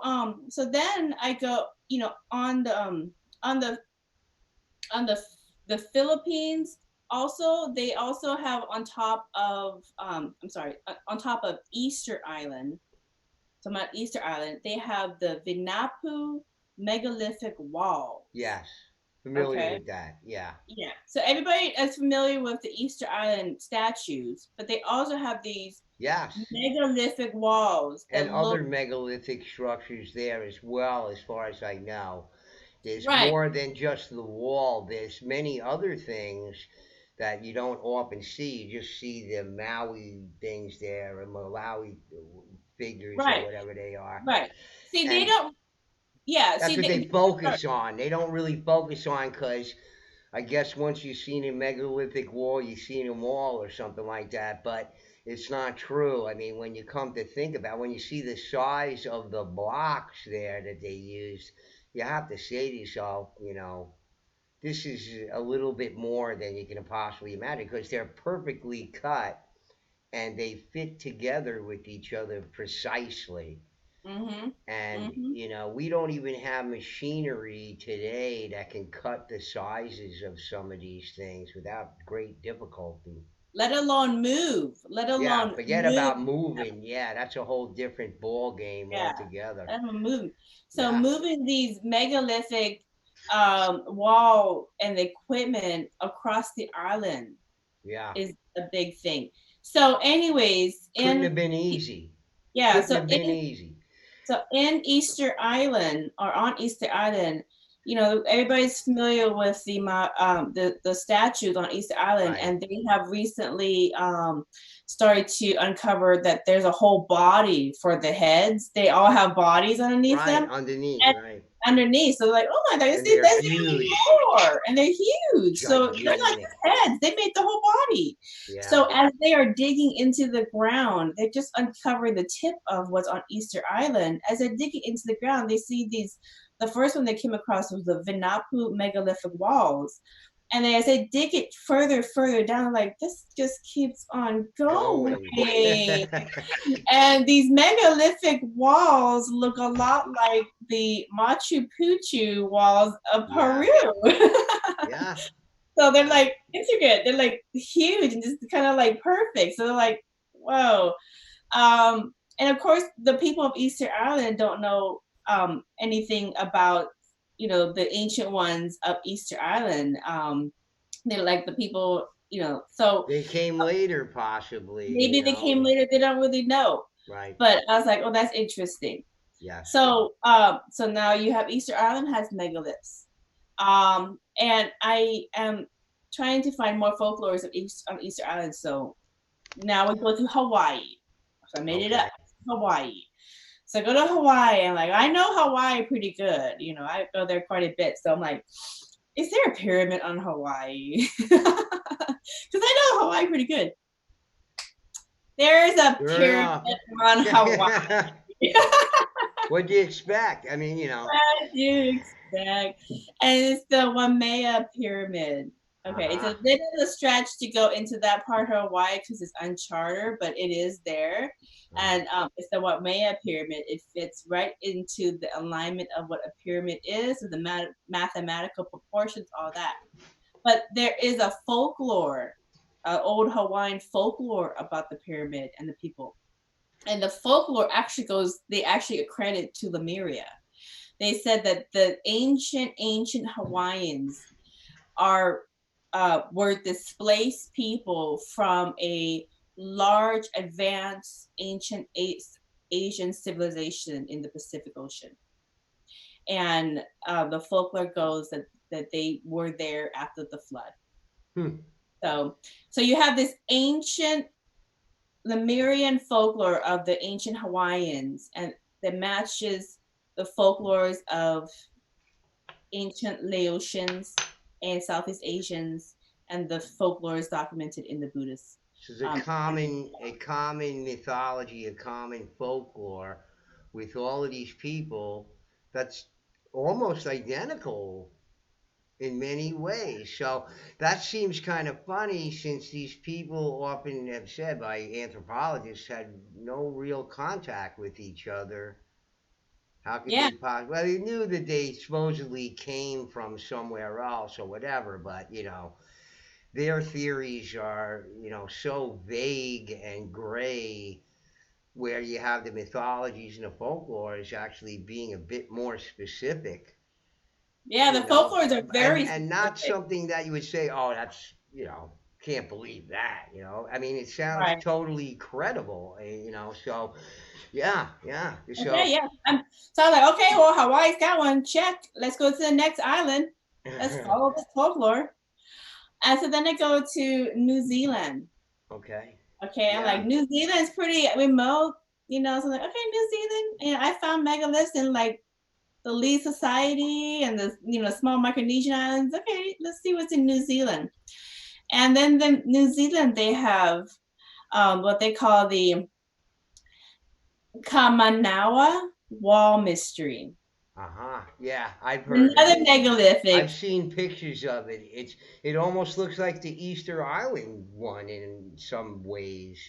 so then I go, you know, on the on the Philippines. Also, they also have on top of I'm sorry, on top of Easter Island. So on Easter Island, they have the Vinapu megalithic wall. Yes. Familiar Okay. with that. Yeah. Yeah. So everybody is familiar with the Easter Island statues, but they also have these Yes. megalithic walls And that look other megalithic structures there as well, as far as I know. There's right. more than just the wall. There's many other things that you don't often see. You just see the Maui things there, or Malawi figures, or Right. whatever they are. Right. See, they And don't. Yeah. that's See, what they are, focus on. They don't really focus on because I guess once you've seen a megalithic wall, you've seen them all or something like that. But it's not true. I mean, when you come to think about, when you see the size of the blocks there that they used, you have to say to yourself, this is a little bit more than you can possibly imagine because they're perfectly cut and they fit together with each other precisely. mm-hmm. And, Mm-hmm. we don't even have machinery today that can cut the sizes of some of these things without great difficulty. Let alone move. Let Yeah, alone forget move. about moving. Yeah, that's a whole different ball game Yeah. altogether. Let alone move. So Yeah, moving these megalithic wall and equipment across the island yeah. is a big thing. So, anyways, Couldn't have been easy. yeah, Couldn't so have been easy. in Easter Island or on Easter Island, you know, everybody's familiar with the statues on Easter Island, Right. and they have recently started to uncover that there's a whole body for the heads. They all have bodies underneath Right, them. underneath, And right. underneath, so like, oh my god, And they're there's even huge, more, and they're huge. So they're not gigantic. just heads; they made the whole body. Yeah, So as they are digging into the ground, they just uncovered the tip of what's on Easter Island. As they're digging into the ground, they see these. The first one they came across was the Vinapu megalithic walls. And then as they dig it further down, like this just keeps on going. going. And these megalithic walls look a lot like the Machu Picchu walls of Yeah, Peru. yeah, So they're yeah. like intricate, they're like huge and just kind of like perfect. So they're like, whoa. and of course, the people of Easter Island don't know anything about, the ancient ones of Easter Island. They're like the people, so They came later, possibly, maybe they came later. They don't really know. Right. But I was like, oh, that's interesting. Yes. So now you have Easter Island has megaliths, and I am trying to find more folklores of Easter Island. So now we go to Hawaii. So I made it up. Okay. Hawaii. So I go to Hawaii and like I know Hawaii pretty good. I go there quite a bit. So I'm like, is there a pyramid on Hawaii? Because I know Hawaii pretty good. There's a Sure pyramid enough. on Hawaii. What do you expect? I mean, What do you expect? And it's the Waimea Pyramid. Okay, it's a bit of a stretch to go into that part of Hawaii because it's uncharted, but it is there. And it's the Waimea Pyramid. It fits right into the alignment of what a pyramid is, with the mathematical proportions, all that. But there is a folklore, old Hawaiian folklore about the pyramid and the people. And the folklore actually they actually accredit to Lemuria. They said that the ancient Hawaiians were displaced people from a large, advanced, ancient Asian civilization in the Pacific Ocean. And the folklore goes that they were there after the flood. So you have this ancient Lemurian folklore of the ancient Hawaiians, and that matches the folklores of ancient Laotians and Southeast Asians, and the folklores documented in the Buddhist. So it's a common mythology, a common folklore with all of these people that's almost identical in many ways. So that seems kind of funny since these people often have said by anthropologists had no real contact with each other. How could Yeah, they possibly? Well, they knew that they supposedly came from somewhere else or whatever, but their theories are so vague and gray. Where you have the mythologies and the folklore is actually being a bit more specific, yeah, the folklores are very and not specific. something that you would say, oh, that's can't believe that. I mean, it sounds Right. totally credible. So yeah, yeah. Okay, So yeah. So I was like, okay, well, Hawaii's got one. Check. Let's go to the next island. Let's follow this folklore. And so then I go to New Zealand. okay, Okay, I'm like, yeah, New Zealand's pretty remote, so I'm like, okay, New Zealand. And I found megaliths in like the Lee Society and the small Micronesian islands. Okay, let's see what's in New Zealand. And then the New Zealand, they have what they call the Kamanawa Wall Mystery. yeah. I've heard of Another it. I've megalithic. seen pictures of it. It almost looks like the Easter Island one in some ways.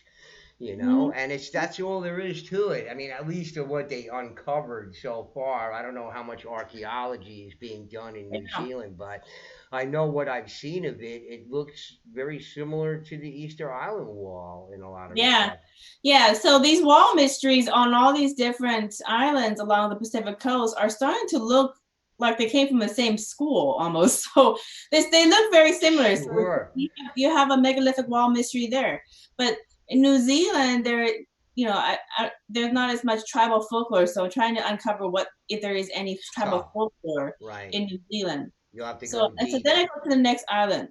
Mm-hmm. And that's all there is to it. I mean, at least of what they uncovered so far. I don't know how much archaeology is being done in New Yeah. Zealand, but I know what I've seen of it. It looks very similar to the Easter Island wall in a lot of Yeah. respects. Yeah. So these wall mysteries on all these different islands along the Pacific coast are starting to look like they came from the same school almost. So they look very similar. So Sure. you have a megalithic wall mystery there. But in New Zealand, there's not as much tribal folklore. So I'm trying to uncover if there is any It's tribal tough. folklore Right. in New Zealand. You'll have to So go and so deep. then I go to the next island.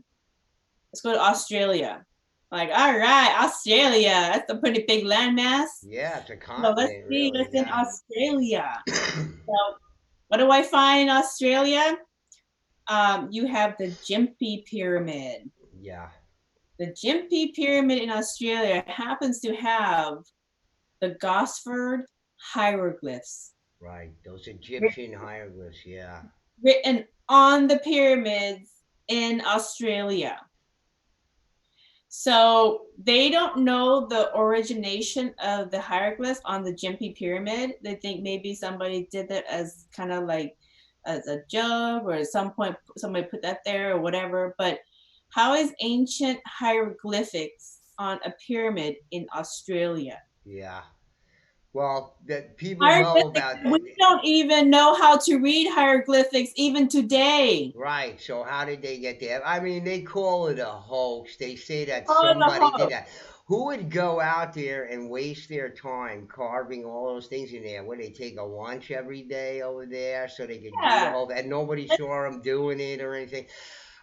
Let's go to Australia. Like, all right, Australia. That's a pretty big landmass. Yeah, it's a So let's continent, see really. what's in Yeah. Australia. So what do I find in Australia? You have the Gympie Pyramid. Yeah. The Gympie Pyramid in Australia happens to have the Gosford hieroglyphs Right. Those Egyptian hieroglyphs. Yeah. written on the pyramids in Australia. So they don't know the origination of the hieroglyphs on the Gympie Pyramid. They think maybe somebody did that as kind of like as a joke, or at some point somebody put that there or whatever. But how is ancient hieroglyphics on a pyramid in Australia? Yeah. Well, that people know Hieroglyphics, about we it. don't even know how to read hieroglyphics even today. Right. So how did they get there? I mean, they call it a hoax. They say that Call it a somebody did hoax. that. Who would go out there and waste their time carving all those things in there? Would they take a lunch every day over there so they could do the Yeah, whole and nobody saw them doing it or anything?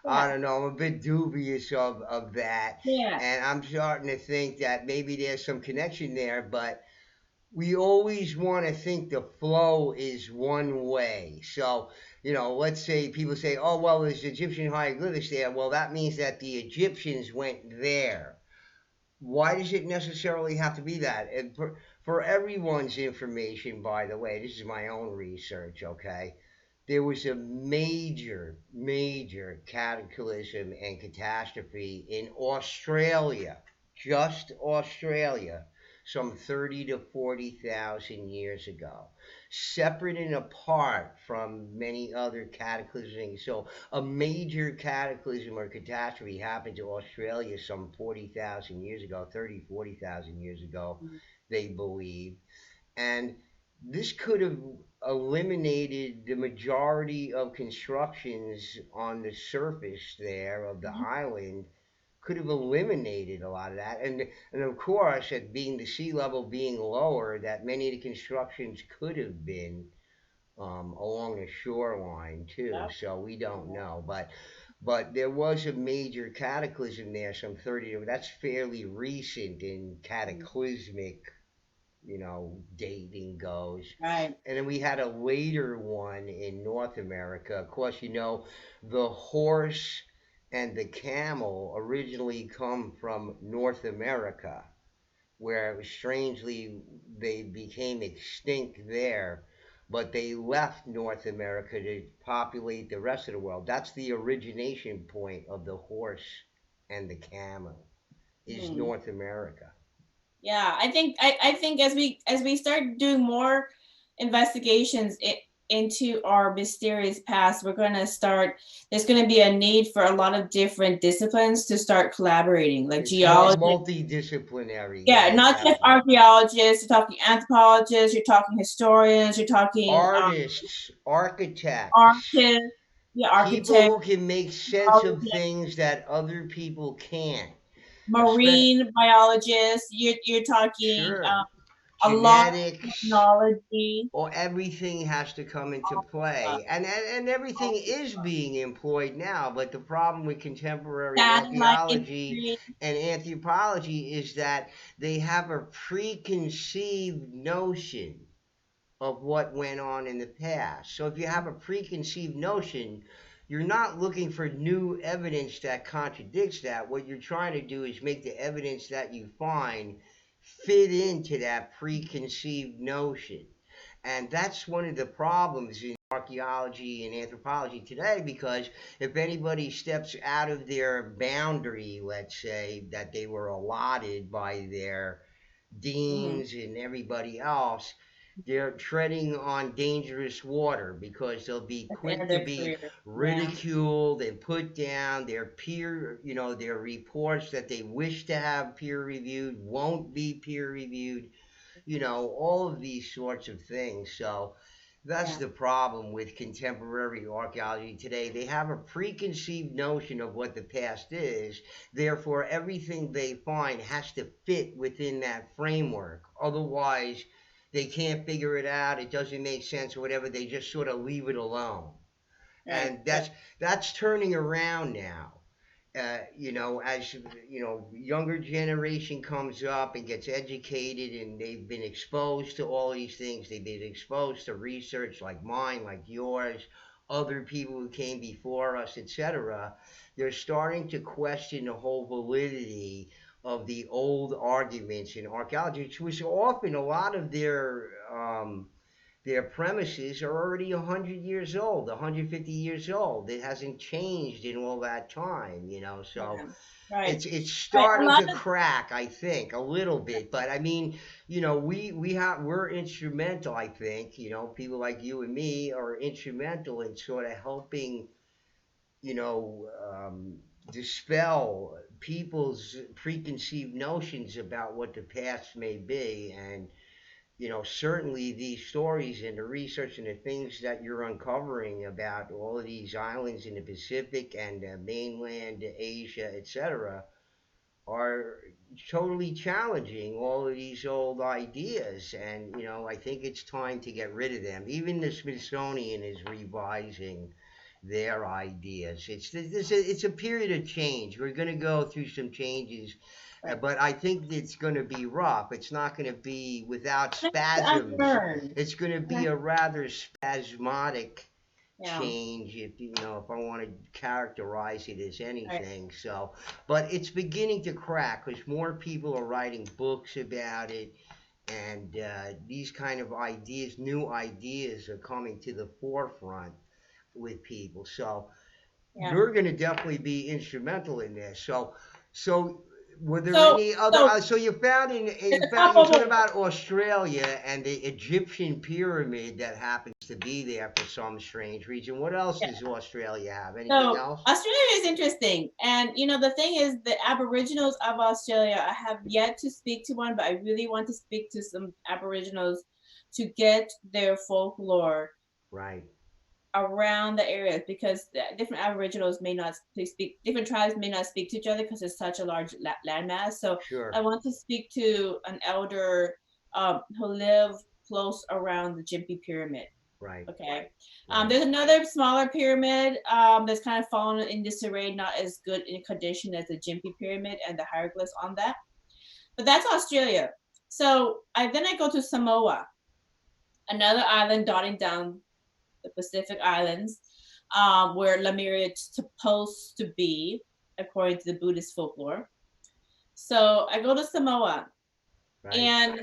I yeah, don't know. I'm a bit dubious of that. yeah. And I'm starting to think that maybe there's some connection there, but we always want to think the flow is one way. So, let's say people say, oh, well, there's Egyptian hieroglyphics there. Well, that means that the Egyptians went there. Why does it necessarily have to be that? And for everyone's information, by the way, this is my own research, okay? There was a major, major cataclysm and catastrophe in Australia, just Australia, some 30 to 40,000 years ago, separate and apart from many other cataclysms. So, a major cataclysm or catastrophe happened to Australia some 40,000 years ago, 30, 40,000 years ago, they believe. And this could have eliminated the majority of constructions on the surface there of the Mhm. island, could have eliminated a lot of that. And of course, at being the sea level being lower, that many of the constructions could have been along the shoreline too. Yep. So we don't know, but there was a major cataclysm there, some 30. That's fairly recent in cataclysmic, dating goes. Right. And then we had a later one in North America. Of course, the horse and the camel originally come from North America, where strangely they became extinct there, but they left North America to populate the rest of the world. That's the origination point of the horse and the camel, is Hmm. North America. Yeah, I think as we start doing more investigations into our mysterious past, we're going to start. There's going to be a need for a lot of different disciplines to start collaborating, like It's more geology. multidisciplinary, Yeah, yeah, not just definitely. archaeologists. You're talking anthropologists. You're talking historians. You're talking Artists, architects, artists. Yeah, people architects, who can make sense of things that other people can't. Especially, marine biologists. You're talking sure, a lot of genetics, technology. or everything has to come into Uh, play. And everything is being employed now, but the problem with contemporary satellite archaeology imagery. and anthropology is that they have a preconceived notion of what went on in the past. So if you have a preconceived notion, you're not looking for new evidence that contradicts that. What you're trying to do is make the evidence that you find fit into that preconceived notion. And that's one of the problems in archaeology and anthropology today, because if anybody steps out of their boundary, let's say, that they were allotted by their Mhm. deans and everybody else, they're treading on dangerous water, because they'll be At the end quick of to their be career. Yeah. ridiculed and put down. Their their reports that they wish to have peer reviewed won't be peer reviewed, all of these sorts of things. So that's Yeah. the problem with contemporary archaeology today. They have a preconceived notion of what the past is. Therefore, everything they find has to fit within that framework. Otherwise, they can't figure it out. It doesn't make sense or whatever. They just sort of leave it alone. Right. And Right. that's turning around now. As younger generation comes up and gets educated, and they've been exposed to all these things. They've been exposed to research like mine, like yours, other people who came before us, etc. They're starting to question the whole validity of the old arguments in archaeology, which was often a lot of their premises are already 100 years old, 150 years old. It hasn't changed in all that time. So Yeah. Right. it's Right. A starting lot to of crack, I think, a little bit. But I mean, we're instrumental, I think. People like you and me are instrumental in sort of helping, you know, um, dispel people's preconceived notions about what the past may be. And certainly these stories and the research and the things that you're uncovering about all of these islands in the Pacific and mainland Asia, etc., are totally challenging all of these old ideas. And, I think it's time to get rid of them. Even the Smithsonian is revising their ideas. It's a period of change. We're going to go through some changes, Right. but I think it's going to be rough. It's not going to be without And I have to spasms. unlearn. It's going to And be a rather spasmodic yeah. change, if I want to characterize it as Right. anything. So, but it's beginning to crack because more people are writing books about it, and these kind of ideas, new ideas, are coming to the forefront with people. So Yeah. you're going to definitely be instrumental in this. So were there So any other? so So you found the top you're of talking it. about Australia and the Egyptian pyramid that happens to be there for some strange reason. What else does Australia have? Anything So else? Australia is interesting, and the thing is, the Aboriginals of Australia. I have yet to speak to one, but I really want to speak to some Aboriginals to get their folklore Right. around the areas, because the different Aboriginals may not speak, different tribes may not speak to each other because it's such a large landmass. So I Sure. want to speak to an elder who live close around the Gympie Pyramid. Right. Okay. Right. There's another smaller pyramid that's kind of fallen in disarray, not as good in condition as the Gympie Pyramid and the hieroglyphs on that. But that's Australia. So I go to Samoa, another island dotting down the Pacific Islands, where Lemuria is supposed to be, according to the Buddhist folklore. So I go to Samoa, Right. and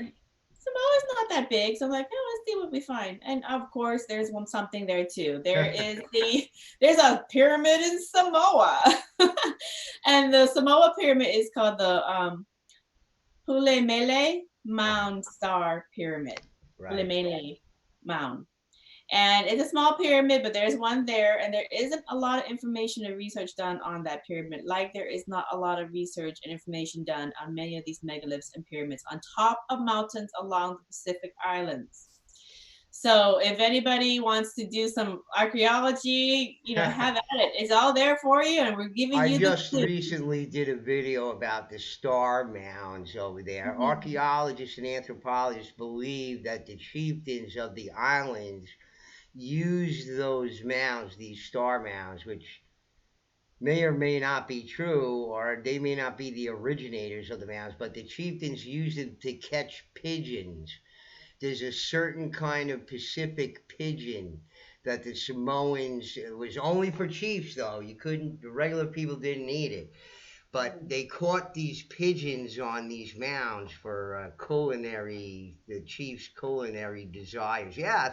Samoa's not that big. So I'm like, oh, let's see what we find. And of course, there's something there too. There's a pyramid in Samoa, and the Samoa pyramid is called the Hulemele Mound Star Pyramid. Right. Hulemele Mound. And it's a small pyramid, but there's one there, and there isn't a lot of information and research done on that pyramid, like there is not a lot of research and information done on many of these megaliths and pyramids on top of mountains along the Pacific Islands. So if anybody wants to do some archaeology, have at it. It's all there for you, and we're giving I you the just clues. recently did a video about the star mounds over there. Mhm. Archaeologists and anthropologists believe that the chieftains of the islands used those mounds, these star mounds, which may or may not be true, or they may not be the originators of the mounds, but the chieftains used it to catch pigeons. There's a certain kind of Pacific pigeon that the Samoans, it was only for chiefs though. You couldn't, the regular people didn't eat it, but they caught these pigeons on these mounds for the chief's culinary desires. Yeah,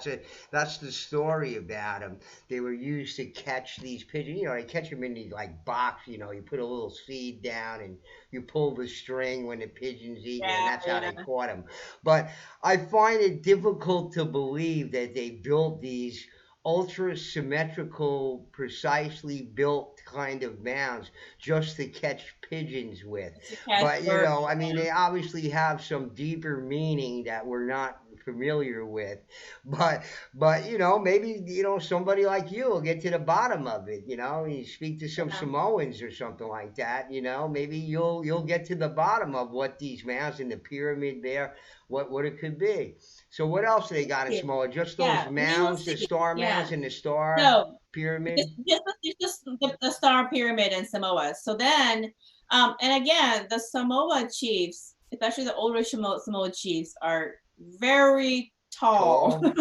that's the story about them. They were used to catch these pigeons. They catch them in these like box. You put a little seed down and you pull the string when the pigeon's eating, and Yeah, that's how they yeah. caught them. But I find it difficult to believe that they built these ultra symmetrical, precisely built kind of mounds just to catch pigeons with. It's a catch But bird. I mean, they obviously have some deeper meaning that we're not familiar with. But maybe somebody like you will get to the bottom of it. You speak to some Yeah. Samoans or something like that. Maybe you'll get to the bottom of what these mounds in the pyramid there, what it could be. So what else do they got in Yeah. Samoa? Just those Yeah, we will mounds, the see. star Yeah. mounds and the star So just pyramid. just just the Star Pyramid in Samoa. So then, and again, the Samoa chiefs, especially the older Samoa chiefs, are very tall. Tall.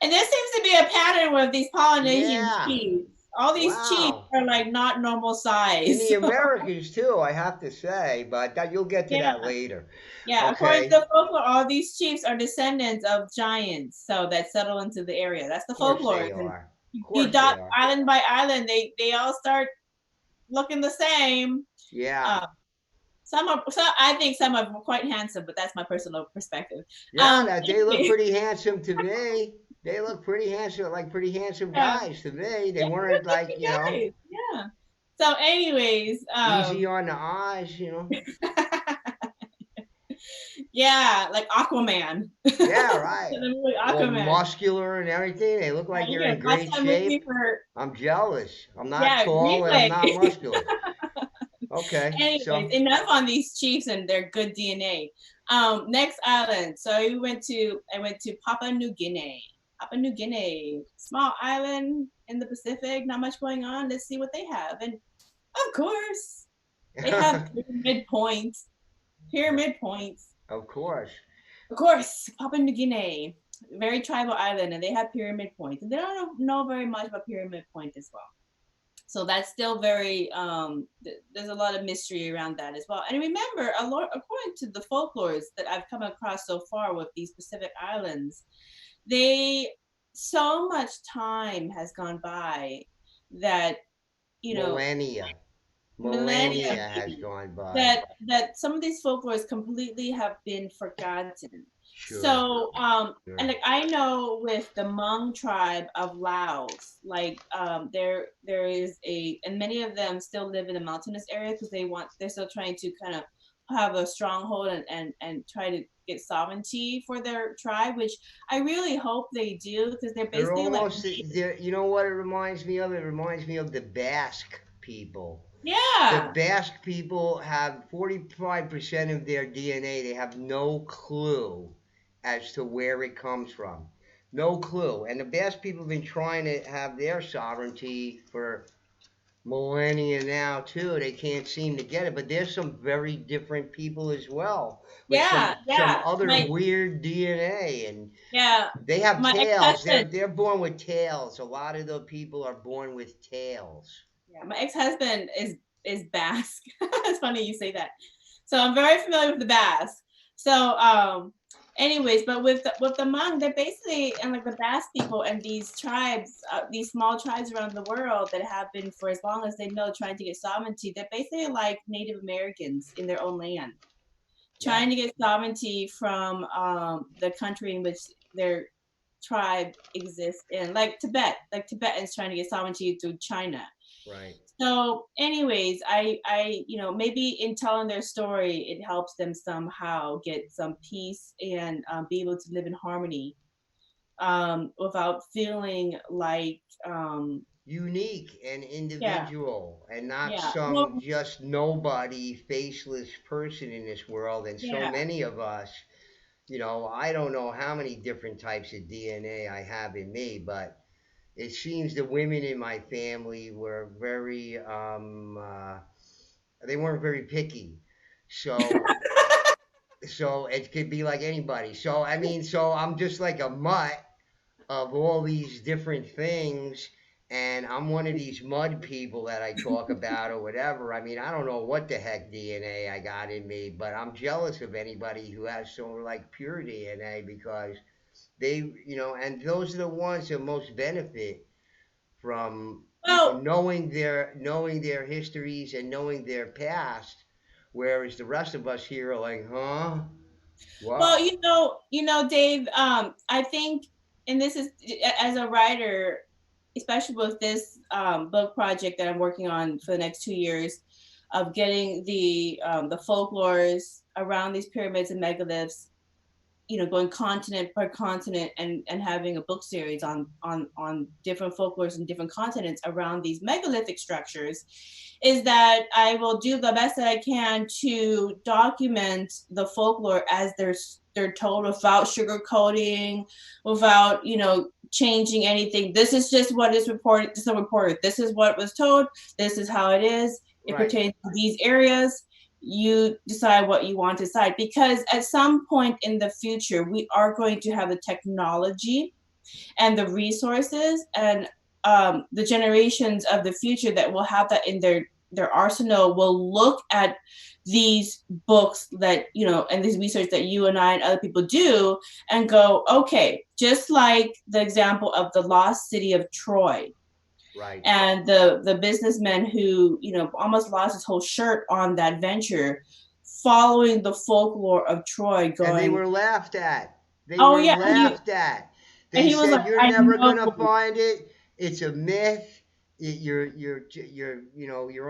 And there seems to be a pattern with these Polynesian Yeah. chiefs. All these chiefs Wow. are like not normal In size. the Americas too, I have to say, but you'll get to Yeah, that later. yeah. According Okay. to the folklore, all these chiefs are descendants of giants, so that settle into the area. That's the Of course folklore. they And are. Of you course they dot are. island by island, they all start looking the same. Yeah. Uh, I think some are quite handsome, but that's my personal perspective. Yeah, that they look Anyway, pretty handsome to me. They look pretty handsome, like pretty handsome yeah, guys to me. They yeah, weren't good like, looking guys. Yeah. So, anyways, easy on the eyes. Yeah, like Aquaman. Yeah, right. The movie All Aquaman. muscular and everything. They look Yeah, like you they're in can watch great that movie shape. for, I'm jealous. I'm not yeah, tall and I'm really. not muscular. Okay, Anyways, so enough on these chiefs and their good DNA. Next island. So I went to Papua New Guinea. Papua New Guinea, small island in the Pacific, not much going on. Let's see what they have. And of course, they have pyramid points. Pyramid points. of course. Of course, Papua New Guinea, very tribal island, and they have pyramid points. And they don't know very much about pyramid point as well. So that's still very there's a lot of mystery around that as well. And remember, according to the folklores that I've come across so far with these Pacific islands, they so much time has gone by that, you know, Millennia. millennia, Millennia has gone by. that some of these folklores completely have been forgotten. Sure, So and sure. like I know with the Hmong tribe of Laos, like there is a, and many of them still live in the mountainous area because they're still trying to kind of have a stronghold and try to get sovereignty for their tribe, which I really hope they do because they're They're basically like, almost there. You know what it reminds me of? It reminds me of the Basque people. The yeah, Basque people have 45% of their DNA. They have no clue as to where it comes from. No clue. And the Basque people have been trying to have their sovereignty for millennia now too. They can't seem to get it. But there's some very different people as well with some yeah, other my weird DNA, and yeah, they have my tails. ex-husband. They're born with tails. A lot of the people are born with tails. Yeah, my ex-husband is Basque. It's funny you say that. So I'm very familiar with the Basque. So anyways, but with the Hmong, they're basically, and like the Basque people and these tribes, these small tribes around the world that have been for as long as they know trying to get sovereignty, they're basically like Native Americans in their own land, Yeah, trying to get sovereignty from the country in which their tribe exists in, like Tibet, like Tibetans trying to get sovereignty through China. right. So anyways, you know, maybe in telling their story it helps them somehow get some peace and be able to live in harmony without feeling like Unique and yeah, individual and not yeah, well, some just nobody faceless person in this world. And so yeah. many of us, I don't know how many different types of DNA I have in me, but it seems the women in my family were very they weren't very picky. So so it could be like anybody. So I mean, so I'm just like a mutt of all these different things, and I'm one of these mud people that I talk about or whatever. I mean, I don't know what the heck DNA I got in me, but I'm jealous of anybody who has so like pure DNA, because and those are the ones that most benefit from Well, knowing their histories and knowing their past, whereas the rest of us here are like, huh, well, what? Dave, I think, and this is as a writer, especially with this book project that I'm working on for the next 2 years, of getting the folklores around these pyramids and megaliths, going continent per continent and having a book series on different folklores and different continents around these megalithic structures, is that I will do the best that I can to document the folklore as they're told, without sugarcoating, without changing anything. This is just what is reported. This is reported. This is what was told. This is how it is. It Right. pertains to these areas. You decide what you want to decide, because at some point in the future we are going to have the technology and the resources and the generations of the future that will have that in their arsenal will look at these books that and this research that you and I and other people do and go, okay, just like the example of the lost city of Troy Right. and the businessman who almost lost his whole shirt on that venture, following the folklore of Troy, And they going, were laughed at. They oh were yeah, laughed at. and They he was like, said, "You're I never gonna know. find it. It's a myth. You're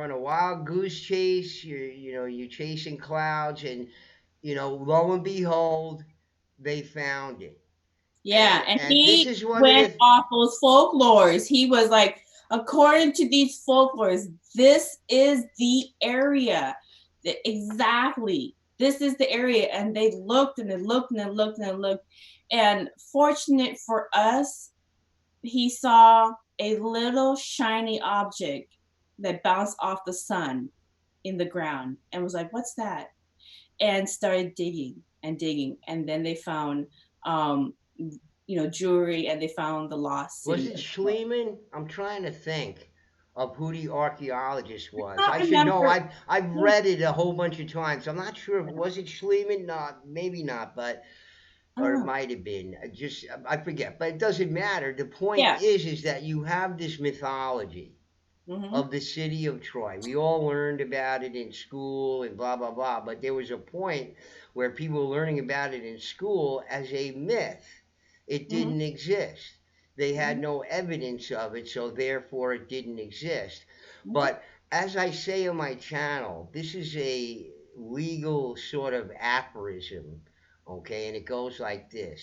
on a wild goose chase. You're chasing clouds, and lo and behold, they found it. Yeah, And and and this he is one of went the off those folklores. He was like, according to these folklores, this is the area. Exactly. This is the area. And they looked and they looked and they looked and they looked. And fortunate for us, he saw a little shiny object that bounced off the sun in the ground and was like, what's that? And started digging and digging. And then they found, jewelry, and they found the lost was city it of Troy. Schliemann? I'm trying to think of who the archaeologist I was. don't I should know. remember. I've Yeah. read it a whole bunch of times. I'm not sure. Was it Schliemann? Not maybe not, but I or don't it know. might have been. Just I forget. But it doesn't matter. The point Yeah. is that you have this mythology Mm-hmm. of the city of Troy. We all learned about it in school and blah blah blah. But there was a point where people were learning about it in school as a myth. It Mm-hmm. didn't exist. They had Mm-hmm. no evidence of it, so therefore it didn't exist. Mm-hmm. But as I say on my channel, this is a legal sort of aphorism, okay? And it goes like this: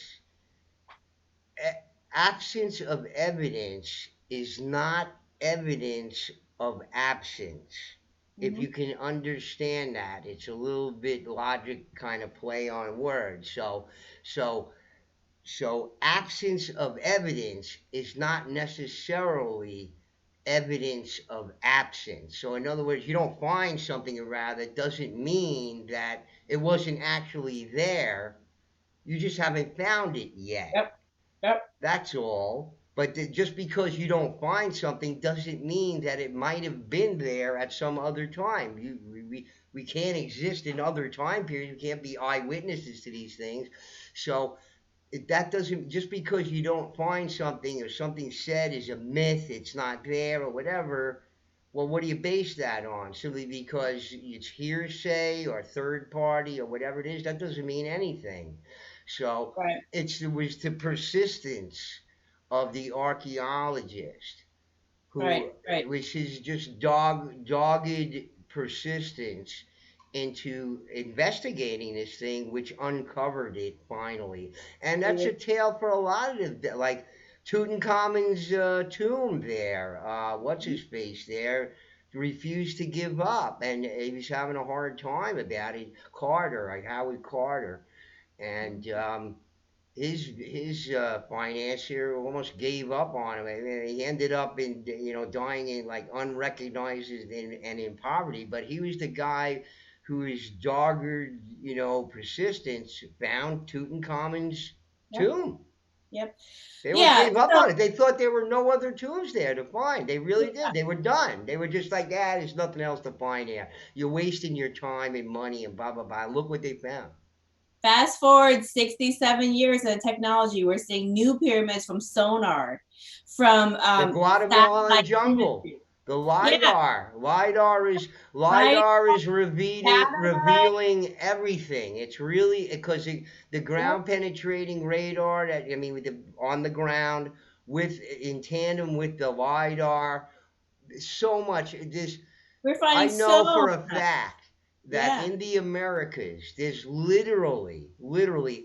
absence of evidence is not evidence of absence. If Mm-hmm. you can understand that, it's a little bit logic kind of play on words. So so absence of evidence is not necessarily evidence of absence. So in other words, you don't find something around that doesn't mean that it wasn't actually there. You just haven't found it yet. Yep. Yep. That's all. But just because you don't find something doesn't mean that it might have been there at some other time. We can't exist in other time periods. We can't be eyewitnesses to these things. So that doesn't, just because you don't find something or something said is a myth, it's not there or whatever. Well, what do you base that on? Simply because it's hearsay or third party or whatever it is, that doesn't mean anything. So Right. it was the persistence of the archaeologist Right. who, Right. which is just dogged persistence into investigating this thing, which uncovered it finally. And that's a tale for a lot of the, like Tutankhamun's tomb there. What's his face there? Refused to give up, and he was having a hard time about it. Carter, like Howard Carter, and his financier almost gave up on him. I mean, he ended up in dying in like unrecognized and in poverty. But he was the guy whose dogged persistence found Tutankhamun's Yep. tomb. Yep. They almost Yeah. gave up So on it. They thought there were no other tombs there to find. They really yeah. did. They were done. They were just like, there's nothing else to find here. You're wasting your time and money and blah blah blah. Look what they found. Fast forward 67 years of technology, we're seeing new pyramids from sonar, from The Guatemalan satellite jungle. imagery. The Yeah. lidar. Lidar is Right. Canada. revealing everything. It's really because the Yep. ground penetrating radar that I mean with the on the ground with in tandem with the lidar. So much. This We're I finding know so for a much. fact that Yeah. in the Americas, there's literally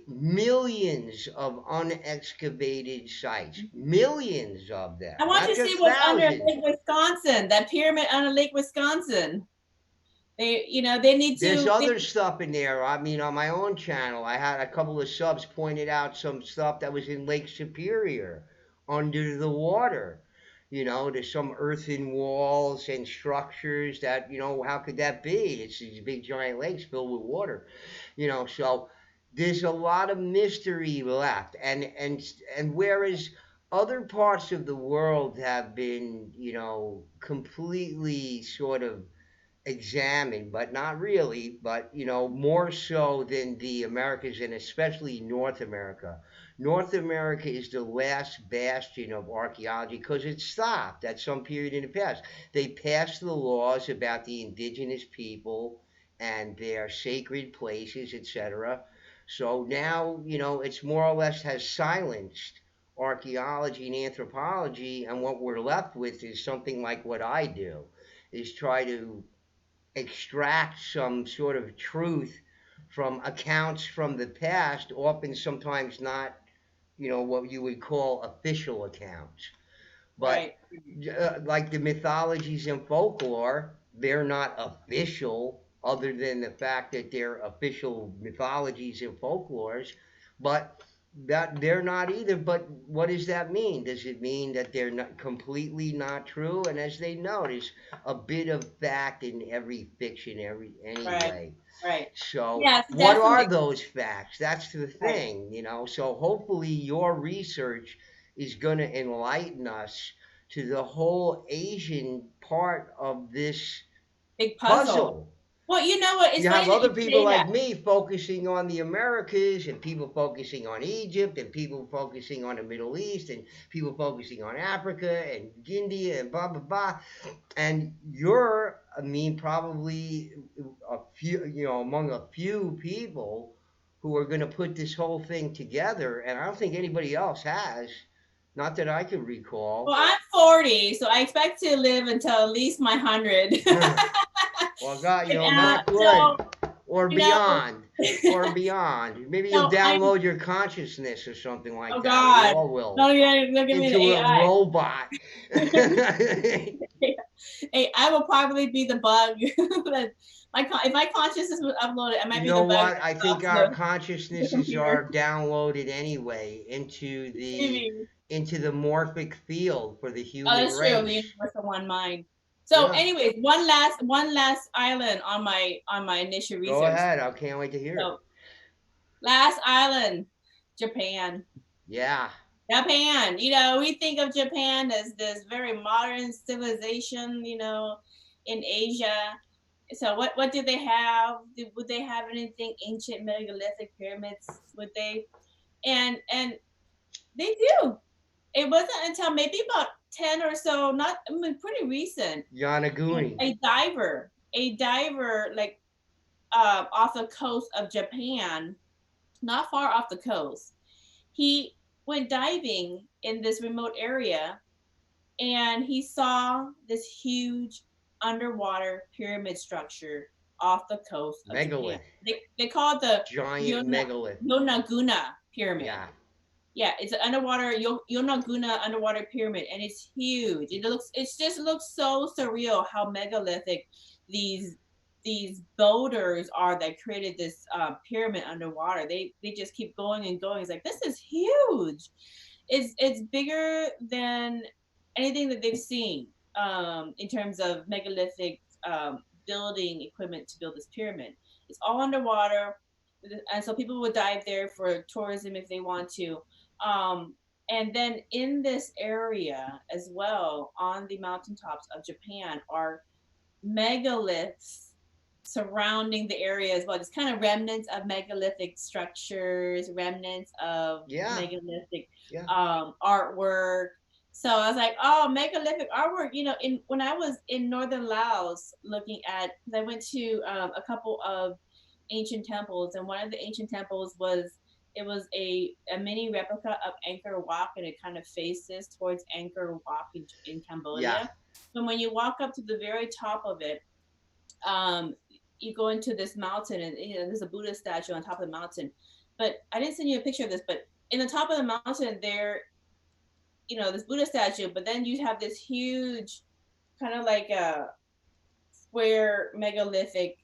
millions of unexcavated sites. Millions of them, I want not to see just what's under thousands. Lake Wisconsin, that pyramid under Lake Wisconsin. They need There's to other stuff in there. I mean, on my own channel, I had a couple of subs pointed out some stuff that was in Lake Superior under the water. There's some earthen walls and structures that, how could that be? It's these big giant lakes filled with water. So there's a lot of mystery left. And whereas other parts of the world have been, completely sort of examined, but not really, but more so than the Americas and especially North America. North America is the last bastion of archaeology because it stopped at some period in the past. They passed the laws about the indigenous people and their sacred places, etc. So now, it's more or less has silenced archaeology and anthropology, and what we're left with is something like what I do, is try to extract some sort of truth from accounts from the past, often sometimes not, what you would call official accounts. But Right. like the mythologies and folklore, they're not official, other than the fact that they're official mythologies and folklores. But that they're not either. But what does that mean? Does it mean that they're not completely not true? And as they know, there's a bit of fact in every fiction, Right. anyway. Right. So, Yes, what are definitely. those facts? That's the Right. thing. So, hopefully, your research is going to enlighten us to the whole Asian part of this Big puzzle. puzzle. Well, you know what? It's You funny have that other you people say that. like me focusing on the Americas, and people focusing on Egypt, and people focusing on the Middle East, and people focusing on Africa and India and blah blah blah. And you're, I mean, probably a few, among a few people who are going to put this whole thing together. And I don't think anybody else has, not that I can Well, recall. I'm 40, so I expect to live until at least my 100. Well, God, And, knock wood, so, or you know, beyond, or beyond. Maybe you'll so I'm, download your consciousness or something like oh that. We God, all will, no, yeah, look at me, the into a AI. robot. Hey, I will probably be the bug that if my consciousness was uploaded, I might You be the know bug what? that I think stops our the consciousnesses computer. are downloaded anyway into the Maybe. into the morphic field for the Oh, human that's true. The race. universe of one mind. So, Yeah. anyways, one last island on my initial Go research. ahead. I can't wait to hear it. So, last island, Japan. Yeah. Japan. We think of Japan as this very modern civilization, in Asia. So what do they have? Would they have anything ancient megalithic pyramids? Would they? And they do. It wasn't until maybe about 10 or so, not I mean, pretty recent. Yanaguni. A diver like off the coast of Japan, not far off the coast. He went diving in this remote area and he saw this huge underwater pyramid structure off the coast of Japan. Megalith. They call it the Giant Yona, megalith. Yonaguna pyramid. Yeah. Yeah, it's an underwater Yonaguna underwater pyramid, and it's huge. It just looks so surreal how megalithic these these boulders are that created this pyramid underwater. They just keep going and going. It's like this is huge. It's bigger than anything that they've seen in terms of megalithic building equipment to build this pyramid. It's all underwater, and so people would dive there for tourism if they want to. Um, and then in this area as well, on the mountaintops of Japan, are megaliths surrounding the area as well. It's kind of remnants of megalithic structures, remnants of Yeah. megalithic Yeah. artwork. So I was like, oh, megalithic artwork. When I was in northern Laos, looking at, because I went to a couple of ancient temples, and one of the ancient temples was a mini replica of Angkor Wat, and it kind of faces towards Angkor Wat in Yeah. Cambodia. So when you walk up to the very top of it, um, you go into this mountain, and there's a Buddha statue on top of the mountain. But I didn't send you a picture of this, but in the top of the mountain there, this Buddha statue, but then you have this huge, kind of like a square megalithic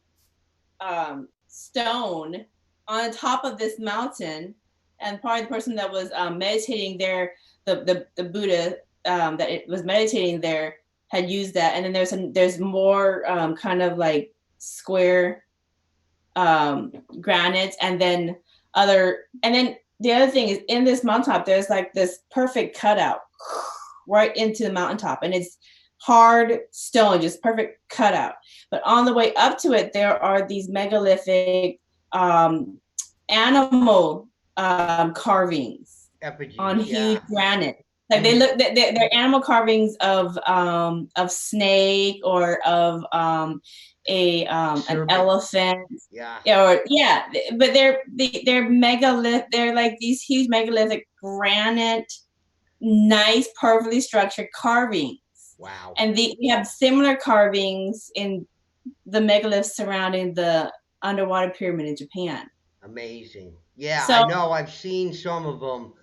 stone on top of this mountain, and probably the person that was meditating there, the Buddha that it was meditating there, had used that. And then there's more kind of like square granite, and then the other thing is, in this mountaintop there's like this perfect cutout right into the mountaintop, and it's hard stone, just perfect cutout. But on the way up to it, there are these megalithic animal carvings on Effigies. huge Yeah. granite. Like they're animal carvings of snake, or of an elephant. Yeah. But they're megalith. They're like these huge megalithic granite, nice, perfectly structured carvings. Wow. And we have similar carvings in the megaliths surrounding the underwater pyramid in Japan. Amazing. Yeah, I So know. I've seen some of them,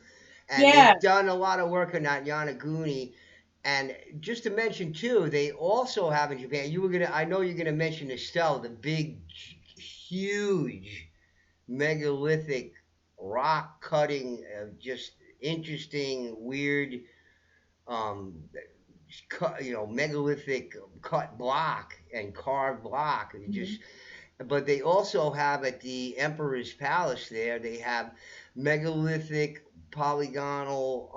and yeah. they've done a lot of work on that Yanaguni. And just to mention too, they also have in Japan. You were gonna, I know you're gonna mention Estelle, the big, huge megalithic rock cutting, just interesting, weird, um, megalithic cut block and carved block. It Mhm. just, but they also have at the Emperor's Palace there. They have megalithic polygonal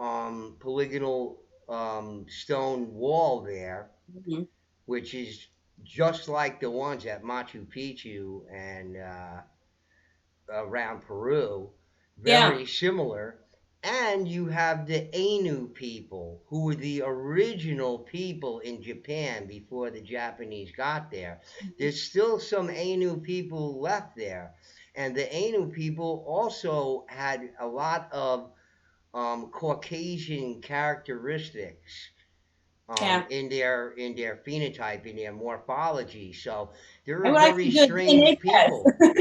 stone wall there, Mhm. which is just like the ones at Machu Picchu and around Peru, Yeah. very similar. And you have the Ainu people, who were the original people in Japan before the Japanese got there. Mhm. There's still some Ainu people left there. And the Ainu people also had a lot of Caucasian characteristics Yeah. in their phenotype, in their morphology. So they're I a would like very to do a DNA strange people. test.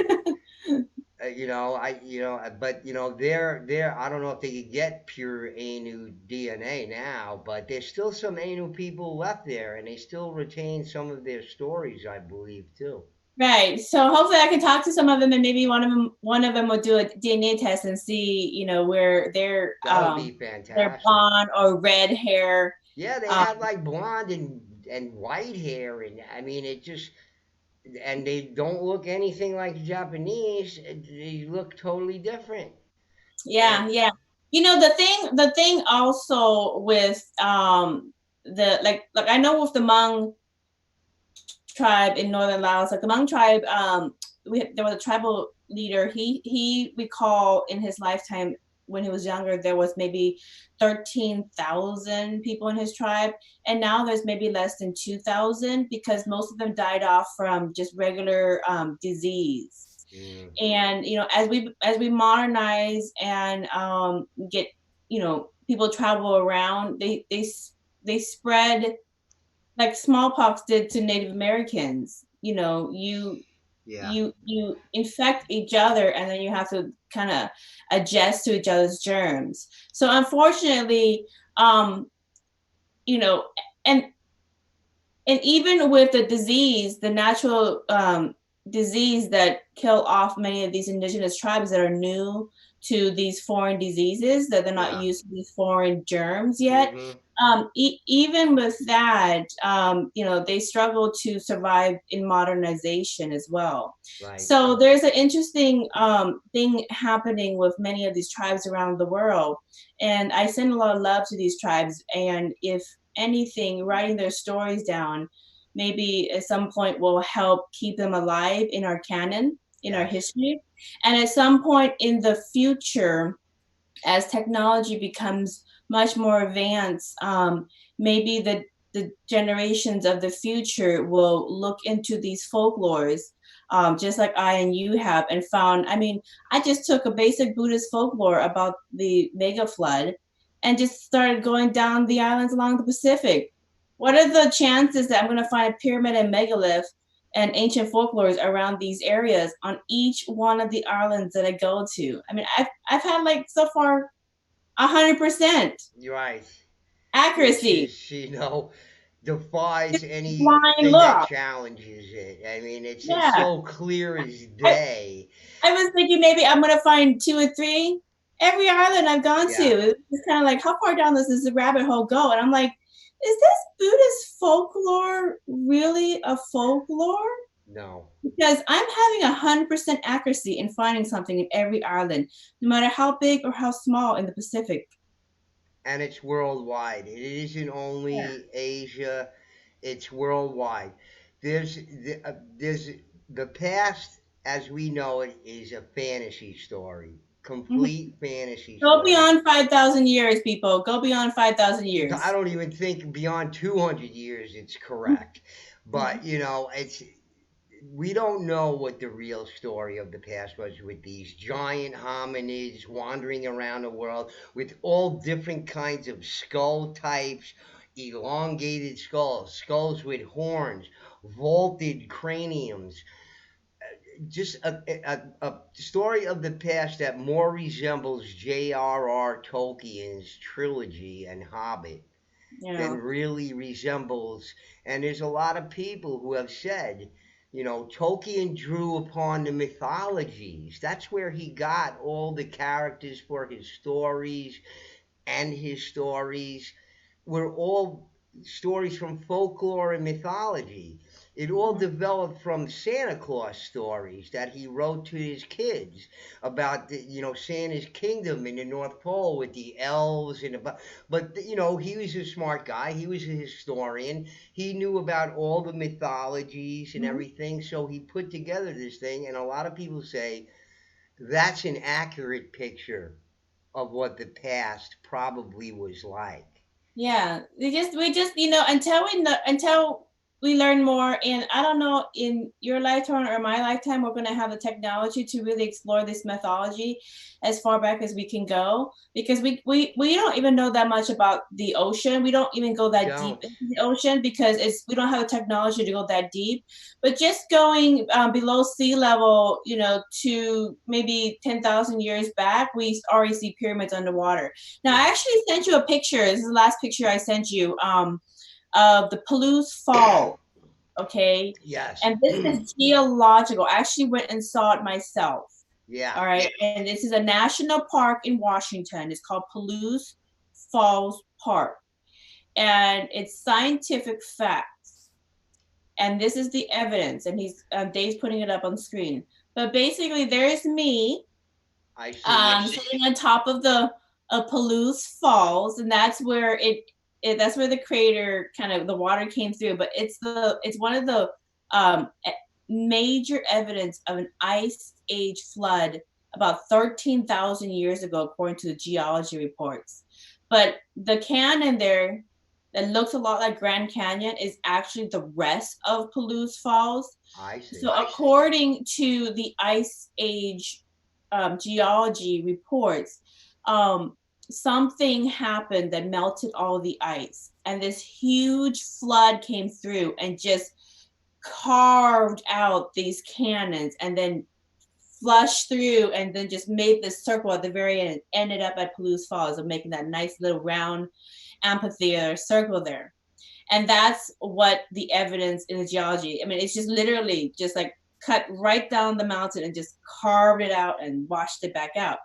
But they're I don't know if they could get pure Anu DNA now, but there's still some Anu people left there, and they still retain some of their stories, I believe, too. Right. So hopefully I can talk to some of them, and maybe one of them will do a DNA test and see, where That would be their fantastic. blonde or red hair. Yeah, they Um, had like blonde and white hair, and I mean, it just and they don't look anything like the Japanese. They look totally different. And yeah, yeah. The thing also with the like I know with the Hmong tribe in northern Laos, like the Hmong tribe, there was a tribal leader. He recall in his lifetime when he was younger, there was maybe 13,000 people in his tribe, and now there's maybe less than 2,000 because most of them died off from just regular disease. mm, And as we modernize and get people travel around, they spread like smallpox did to Native Americans. yeah, You infect each other, and then you have to kind of adjust to each other's germs. So unfortunately, um, you know, and even with the disease, the natural disease that kill off many of these indigenous tribes that are new to these foreign diseases, that they're not yeah, used to these foreign germs yet. mm-hmm, Even with that, they struggle to survive in modernization as well. right, So there's an interesting thing happening with many of these tribes around the world. And I send a lot of love to these tribes. And if anything, writing their stories down maybe at some point will help keep them alive in our canon, in our yes, history. And at some point in the future, as technology becomes much more advanced, maybe the generations of the future will look into these folklores, just like I and you have, and found. I mean, I just took a basic Buddhist folklore about the mega flood and just started going down the islands along the Pacific. What are the chances that I'm going to find a pyramid and megalith and ancient folklores around these areas on each one of the islands that I go to? I mean, I've had like so far 100% you're right. Which accuracy. is, defies Blind anything that look. challenges it. I mean, it's Yeah. so clear as I, day. I was thinking maybe I'm gonna find two or three. Every island I've gone to, Yeah, it's kind of like, how far down does this rabbit hole go? And I'm like, is this Buddhist folklore really a folklore? no, Because I'm having 100% accuracy in finding something in every island, no matter how big or how small in the Pacific. and it's worldwide. It isn't Yeah. only Asia; it's worldwide. There's the past as we know it is a fantasy story, Mhm. complete fantasy Go story. beyond 5,000 years, people. Go beyond 5,000 I years. don't even think beyond 200 years it's correct. Yeah. But, it's we don't know what the real story of the past was with these giant hominids wandering around the world with all different kinds of skull types, elongated skulls, skulls with horns, vaulted craniums, just a story of the past that more resembles J.R.R. Tolkien's trilogy and Hobbit than Yeah. really resembles. And there's a lot of people who have said, Tolkien drew upon the mythologies. That's where he got all the characters for his stories, and his stories were all stories from folklore and mythology. It all Mhm. developed from Santa Claus stories that he wrote to his kids about Santa's kingdom in the North Pole with the elves and but he was a smart guy. He was a historian. He knew about all the mythologies and Mhm. everything, so he put together this thing. And a lot of people say that's an accurate picture of what the past probably was like. Yeah, we just until we learn more. And I don't know, in your lifetime or my lifetime, we're going to have the technology to really explore this mythology as far back as we can go, because we don't even know that much about the ocean. We don't even go We that deep don't. into the ocean because we don't have the technology to go that deep. But just going below sea level, to maybe 10,000 years back, we already see pyramids underwater. Now, I Yeah. actually sent you a picture. This is the last picture I sent you, of the Palouse Fall. Okay. Yes. And this is geological. I actually went and saw it myself. Yeah. All right. And this is a national park in Washington. It's called Palouse Falls Park. And it's scientific facts. And this is the evidence. And Dave's putting it up on the screen. But basically, there's me I see it. sitting on top of the Palouse Falls, and that's where the crater, kind of the water came through. But it's one of the major evidence of an ice age flood about 13,000 years ago, according to the geology reports. But the canyon there that looks a lot like Grand Canyon is actually the rest of Palouse Falls. I So, see. according to the Ice Age geology reports, um, something happened that melted all the ice, and this huge flood came through and just carved out these canyons, and then flushed through, and then just made this circle at the very end, and ended up at Palouse Falls, of making that nice little round amphitheater circle there. And that's what the evidence in the geology. I mean, it's just literally just like cut right down the mountain and just carved it out and washed it back out.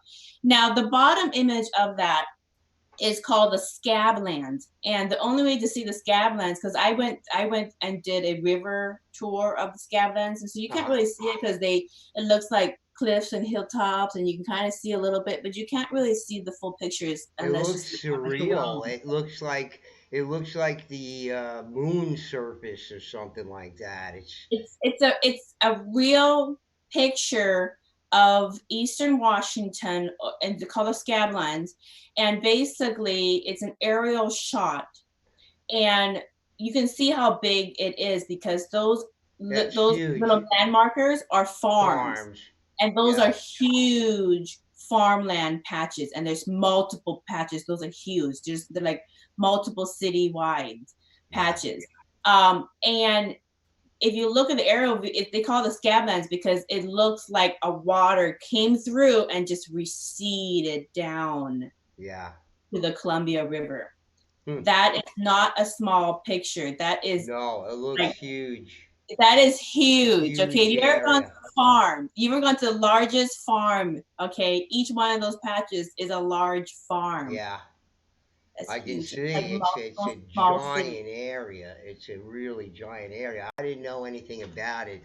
Now, the bottom image of that is called the Scablands, and the only way to see the Scablands, because I went and did a river tour of the Scablands, and so you can't Uh-huh. really see it because it looks like cliffs and hilltops, and you can kind of see a little bit, but you can't really see the full pictures It unless you looks see the surreal. alone. It looks like the moon surface or something like that. It's a real picture of Eastern Washington, and the color Scablands, and basically it's an aerial shot, and you can see how big it is because That's those little huge. landmarkers are farms, Farms. and those are Yeah. huge farmland patches, and there's multiple patches. Those are huge. They're like multiple city-wide Yeah. patches. And if you look at the aerial, they call it the Scablands because it looks like a water came through and just receded down Yeah. to the Columbia River. Hmm. That is not a small picture. No, it looks Like huge. that is huge. Okay, if Huge you ever gone to area. a farm, you ever gone to the largest farm. Okay, each one of those patches is a large farm. Yeah. That's I can huge. It's like see it's a multiple small cities. giant area. It's a really giant area. I didn't know anything about it.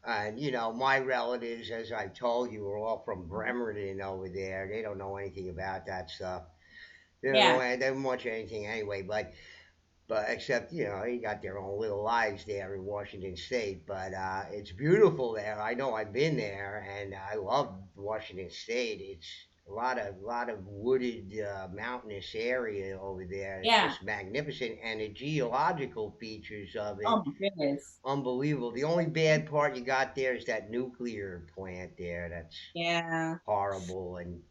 And my relatives, as I told you, are all from Bremerton over there. They don't know anything about that stuff. They don't know Yeah, they don't much anything anyway. But except they got their own little lives there in Washington State. But it's beautiful there. I know I've been there, and I love Washington State. It's a lot of wooded, mountainous area over there. It's yeah. just magnificent, and the geological features of it, Oh my goodness. unbelievable. The only bad part you got there is that nuclear plant there. That's Yeah. horrible, and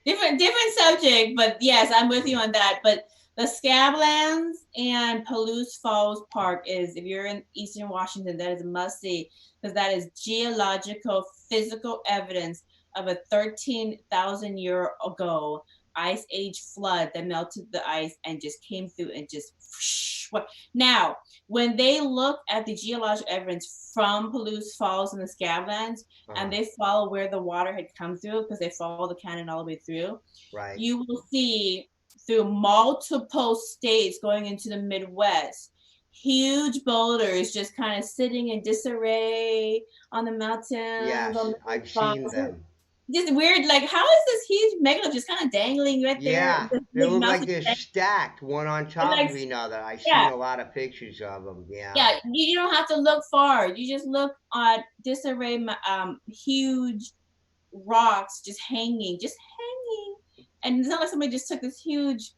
Different subject, but yes, I'm with you on that. But The Scablands and Palouse Falls Park is, if you're in Eastern Washington, that is a must see because that is geological, physical evidence of a 13,000 year ago ice age flood that melted the ice and just came through and just whoosh. Now, when they look at the geological evidence from Palouse Falls and the Scablands, and Uh, they follow where the water had come through because they follow the canyon all the way through, right. you will see through multiple states going into the Midwest, huge boulders just kind of sitting in disarray on the mountains, on Yes, the I've seen falls. them. Just weird, like how is this huge megalith just kind of dangling right there? Yeah, This they big look mouth, like they're stacked one on top like of another. I've seen yeah, a lot of pictures of them. Yeah, yeah. You don't have to look far. You just look at disarray, huge rocks just hanging, and it's not like somebody just took this huge,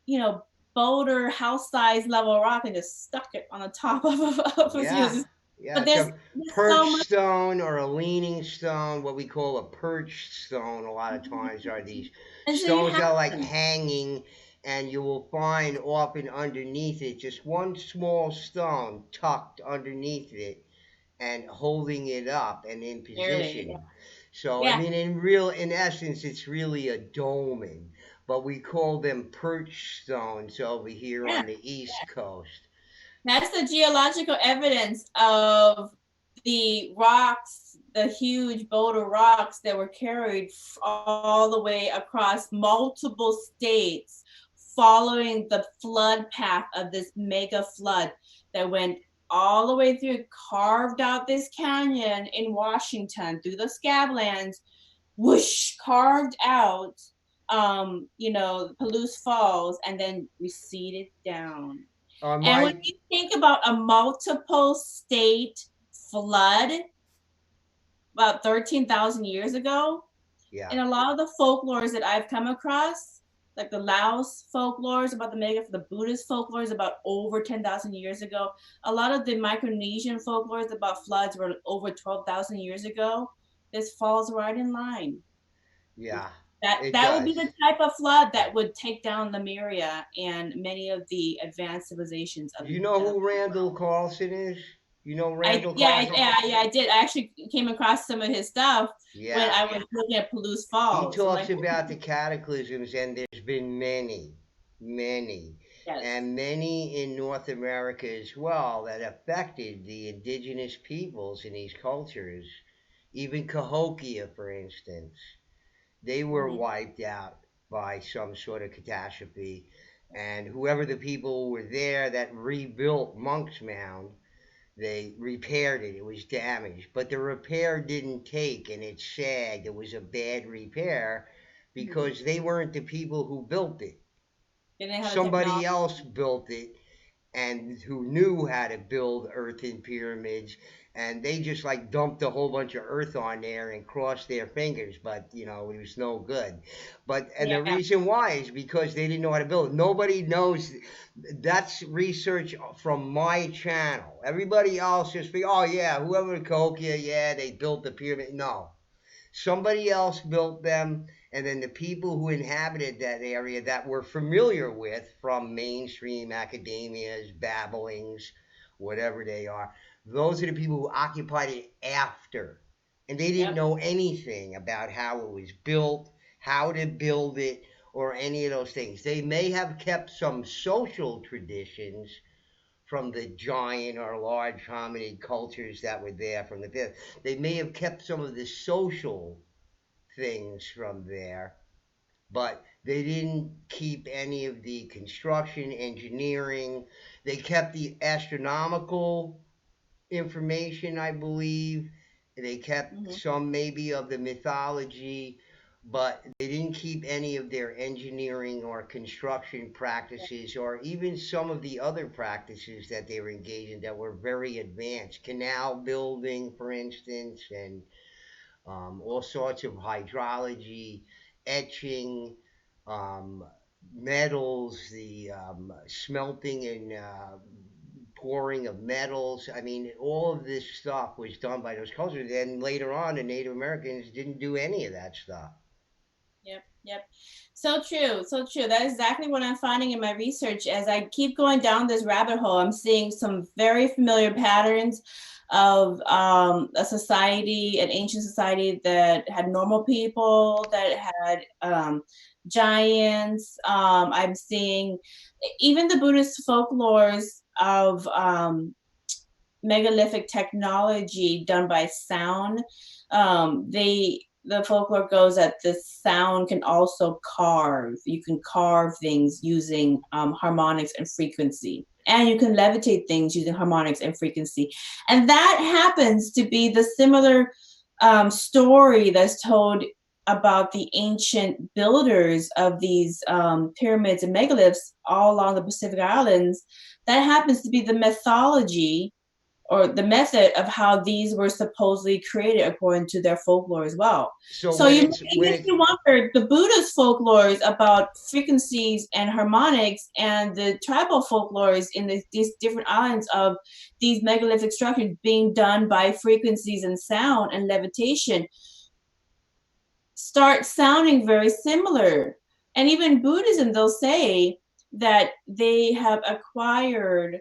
you know, boulder house size level rock and just stuck it on the top of yeah, this. yeah. But It's there's, a so perch much. stone or a leaning stone, what we call a perched stone. A lot of times are these And so you stones that have are like them. hanging, and you will find often underneath it just one small stone tucked underneath it and holding it up and in Barely. position. So I Yeah. mean, in essence, it's really a dolmen, but we call them perch stones over here Yeah. on the East Coast. That's the geological evidence of the rocks, the huge boulder rocks that were carried all the way across multiple states following the flood path of this mega flood that went all the way through, carved out this canyon in Washington through the Scablands, whoosh, carved out, Palouse Falls, and then receded down. And when My you think about a multiple state flood about 13,000 years ago, yeah, in a lot of the folklores that I've come across, like the Laos folklores about the Mega, the Buddhist folklores about over 10,000 years ago, a lot of the Micronesian folklores about floods were over 12,000 years ago. This falls right in line. yeah, That it that would does. be the type of flood that would take down Lemuria and many of the advanced civilizations Do of you the know of who Randall Carlson is? You know I Randall yeah, Carlson? yeah, I did. I actually came across some of his stuff when Yeah, I was looking at Palouse he Falls. I'm talks like, about the cataclysms, and there's been many, many, yes. and many in North America as well that affected the indigenous peoples in these cultures. Even Cahokia, for instance, they were Hmm. wiped out by some sort of catastrophe. And whoever the people were there that rebuilt Monk's Mound, they repaired it. It was damaged, but the repair didn't take, and it sagged. It was a bad repair Hmm. because they weren't the people who built it. They didn't have the Somebody technology. else built it, and who knew how to build earthen pyramids, and they just like dumped a whole bunch of earth on there and crossed their fingers, but it was no good. But and the Yeah. reason why is because they didn't know how to build it. Nobody knows. That's research from my channel. Everybody else just think, oh yeah, whoever Cahokia, yeah, they built the pyramid. No, somebody else built them, and then the people who inhabited that area that we're familiar with from mainstream academia's babblings, whatever they are, those are the people who occupied it after. And they didn't Yep. know anything about how it was built, how to build it, or any of those things. They may have kept some social traditions from the giant or large hominid cultures that were there from the past. They may have kept some of the social things from there, but they didn't keep any of the construction, engineering. They kept the astronomical information, I believe. They kept Hmm. some maybe of the mythology, but they didn't keep any of their engineering or construction practices, or even some of the other practices that they were engaged in that were very advanced. Canal building, for instance, and all sorts of hydrology, etching, um, metals, the smelting and pouring of metals. I mean, all of this stuff was done by those cultures. And later on, the Native Americans didn't do any of that stuff. Yep, yep. So true, so true. That is exactly what I'm finding in my research. As I keep going down this rabbit hole, I'm seeing some very familiar patterns of a society, an ancient society that had normal people, that had giants. I'm seeing even the Buddhist folklores of megalithic technology done by sound. The folklore goes that the sound can also carve. You can carve things using harmonics and frequency, and you can levitate things using harmonics and frequency. And that happens to be the similar story that's told about the ancient builders of these pyramids and megaliths all along the Pacific Islands. That happens to be the mythology or the method of how these were supposedly created according to their folklore as well. So So when you it's it when makes it's you wonder the Buddhist folklores about frequencies and harmonics, and the tribal folklores in these different islands of these megalithic structures being done by frequencies and sound and levitation start sounding very similar. And even Buddhism, they'll say that they have acquired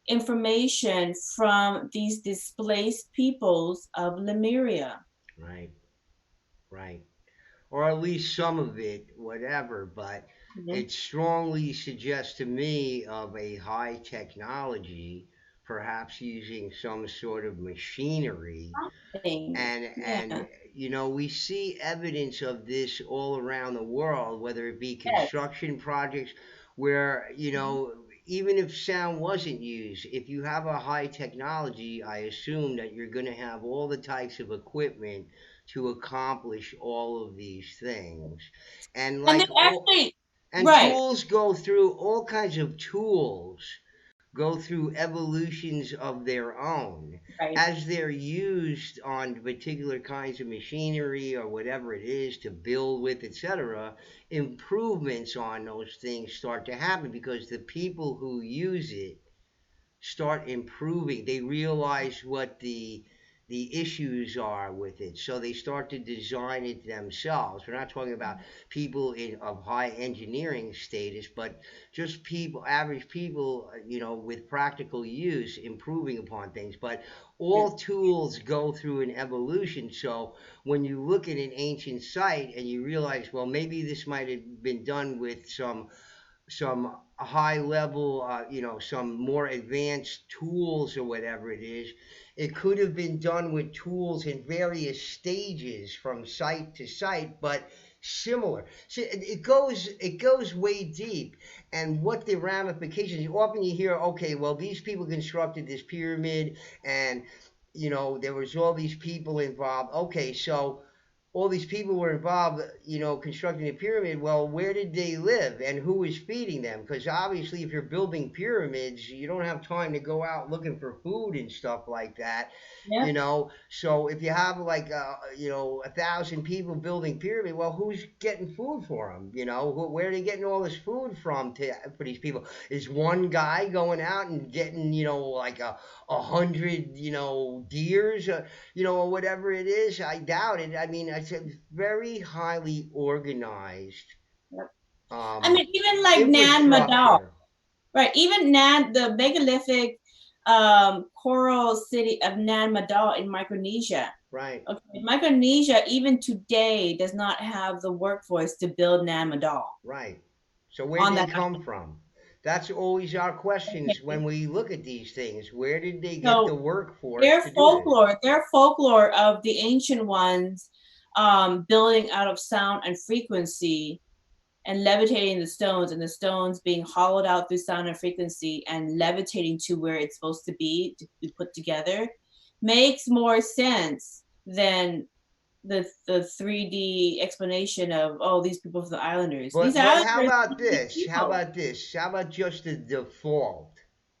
information from these displaced peoples of Lemuria. right, right, or at least some of it, whatever. But Mhm. it strongly suggests to me of a high technology, perhaps using some sort of machinery. Something. And Yeah. we see evidence of this all around the world, whether it be Yes. construction projects where even if sound wasn't used, if you have a high technology, I assume that you're going to have all the types of equipment to accomplish all of these things. And And they like all actually, and right, tools go through all kinds of tools go through evolutions of their own right. as they're used on particular kinds of machinery or whatever it is to build with, etc. Improvements on those things start to happen because the people who use it start improving. They realize what the issues are with it, so they start to design it themselves. We're not talking about people of high engineering status, but just people, average people, with practical use, improving upon things. But Yeah. all tools go through an evolution. So when you look at an ancient site and you realize, well, maybe this might have been done with some high level, some more advanced tools or whatever it is. It could have been done with tools in various stages from site to site, but similar. So it goes way deep, and what the ramifications. Often you hear, okay, well, these people constructed this pyramid, and there was all these people involved. Okay, so all these people were involved, constructing a pyramid. Well, where did they live and who was feeding them? Because obviously, if you're building pyramids, you don't have time to go out looking for food and stuff like that. Yep. So if you have like 1,000 people building pyramid, well, who's getting food for them? Where are they getting all this food from for these people? Is one guy going out and getting like a hundred deers? Or whatever it is. I doubt it. I mean, it's a very highly organized Yep. I um, mean, even like Nan Madol, infrastructure. right? Even Nan, the megalithic coral city of Nan Madol in Micronesia. Right, Okay, Micronesia even today does not have the workforce to build Nan Madol right. So where did on they that come from? That's always our questions island. when we look at these things. Where did they get the So workforce to do this? their folklore of the ancient ones building out of sound and frequency and levitating the stones, and the stones being hollowed out through sound and frequency and levitating to where it's supposed to be put together, makes more sense than the 3D explanation of, oh, these people are the islanders. These But how islanders about are this? How people. about this? How about just the default?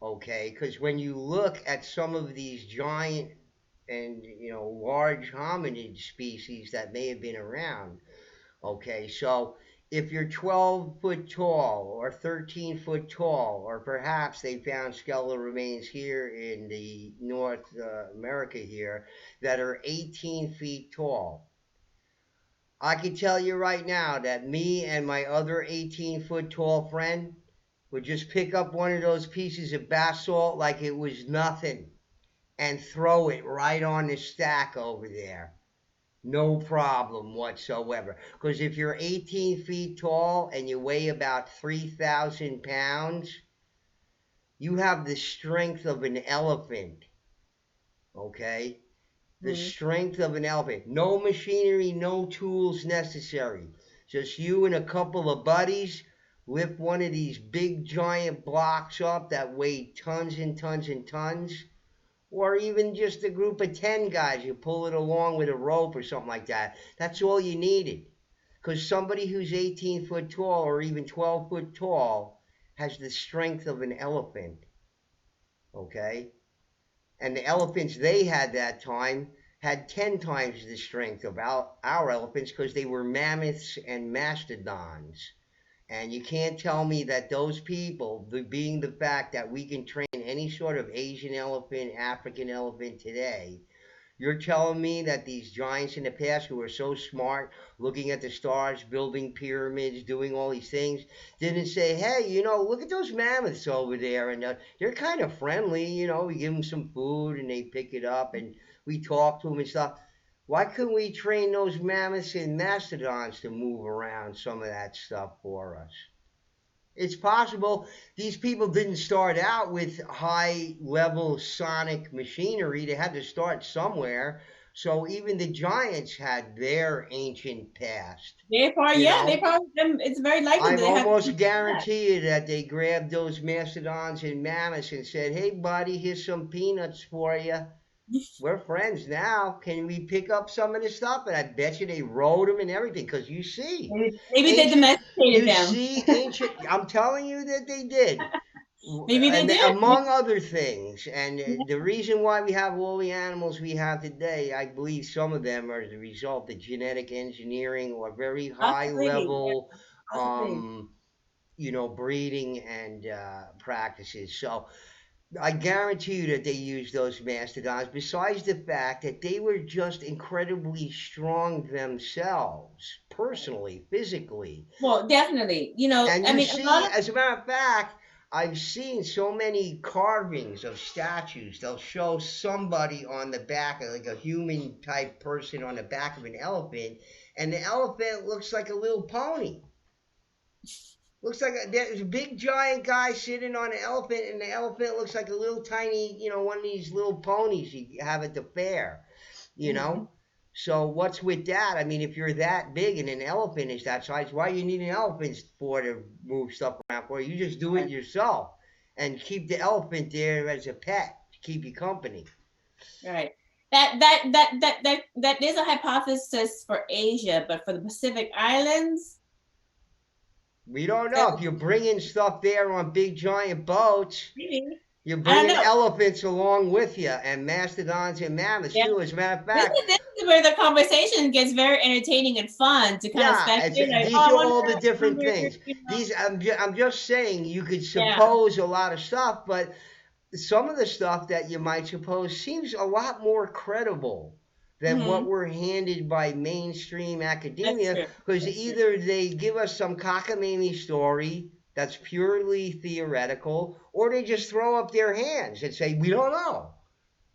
Okay, because when you look at some of these giant and large hominid species that may have been around. Okay, so if you're 12 foot tall or 13-foot tall, or perhaps they found skeletal remains here in the North America here that are 18 feet tall, I can tell you right now that me and my other 18-foot tall friend would just pick up one of those pieces of basalt like it was nothing and throw it right on the stack over there. No problem whatsoever. Because if you're 18 feet tall and you weigh about 3,000 pounds, you have the strength of an elephant. Okay? The Mhm. strength of an elephant. No machinery, no tools necessary. Just you and a couple of buddies lift one of these big giant blocks up that weigh tons and tons and tons, or even just a group of 10 guys. You pull it along with a rope or something like that. That's all you needed. Because somebody who's 18 foot tall or even 12 foot tall has the strength of an elephant. Okay? And the elephants they had that time had 10 times the strength of our elephants because they were mammoths and mastodons. And you can't tell me that those people, being the fact that we can train any sort of Asian elephant, African elephant today, you're telling me that these giants in the past who were so smart, looking at the stars, building pyramids, doing all these things, didn't say, hey, look at those mammoths over there. And they're kind of friendly. We give them some food and they pick it up and we talk to them and stuff. Why couldn't we train those mammoths and mastodons to move around some of that stuff for us? It's possible these people didn't start out with high level sonic machinery. They had to start somewhere. So even the giants had their ancient past. Therefore, You yeah, they know, probably, it's very likely that I'm they have to almost do that. guaranteed that they grabbed those mastodons and mammoths and said, hey, buddy, here's some peanuts for you. We're friends now. Can we pick up some of this stuff? And I bet you they rode them and everything because Maybe they ancient, domesticated you them. see ancient, I'm telling you that they did. Maybe they And did. among other things, and Yeah, the reason why we have all the animals we have today, I believe some of them are the result of genetic engineering or very high possibly. Yeah, level, possibly. um, breeding and practices. So I guarantee you that they used those mastodons, besides the fact that they were just incredibly strong themselves, personally, physically. Well, definitely. And I you mean, a lot see, of, as a matter of fact, I've seen so many carvings of statues. They'll show somebody on the back, like a human type person on the back of an elephant, and the elephant looks like a little pony. Looks like there's a big giant guy sitting on an elephant, and the elephant looks like a little tiny, one of these little ponies you have at the fair, you mhm, know? So what's with that? I mean, if you're that big and an elephant is that size, why you need an elephant for to move stuff around for? You just do it right, yourself and keep the elephant there as a pet to keep you company. right. That is a hypothesis for Asia, but for the Pacific Islands, We don't know. that If you're bringing stuff there on big giant boats, maybe. you're I don't bringing know. elephants along with you and mastodons and mammoths Yeah. too. As a matter of This fact, is this is where the conversation gets very entertaining and fun to kind of yeah, speculate. Like, oh, these are all the I different wonder, things. you know. These I'm just saying you could Yeah. suppose a lot of stuff, but some of the stuff that you might suppose seems a lot more credible than what Hmm. we're handed by mainstream That's academia true. because That's true. either they give us some cockamamie story that's purely theoretical or they just throw up their hands and say we don't know.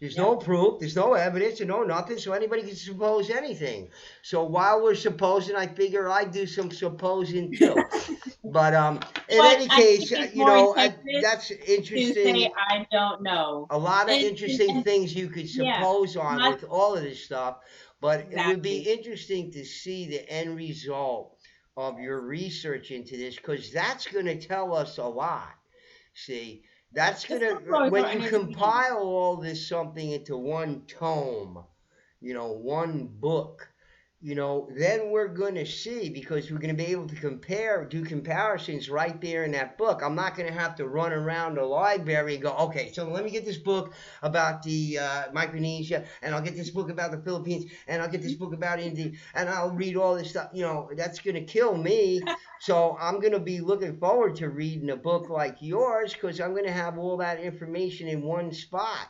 There's no Yep. proof, there's no evidence, and no nothing, so anybody can suppose anything. So while we're supposing, I figure I'd do some supposing too. But in But any I think case, it's more insensitive that's to say interesting. I don't know. A lot of interesting And things you could yeah, suppose on not with all of this stuff, but it would be exactly. interesting to see the end result of your research into this because that's going to tell us a lot. See, that's The going to, folklore is when more you entertaining. compile all this something into one tome, one book, then we're going to see because we're going to be able to do comparisons right there in that book. I'm not going to have to run around the library and go, okay, so let me get this book about the Micronesia, and I'll get this book about the Philippines, and I'll get this book about India, and I'll read all this stuff. That's going to kill me. So I'm going to be looking forward to reading a book like yours because I'm going to have all that information in one spot.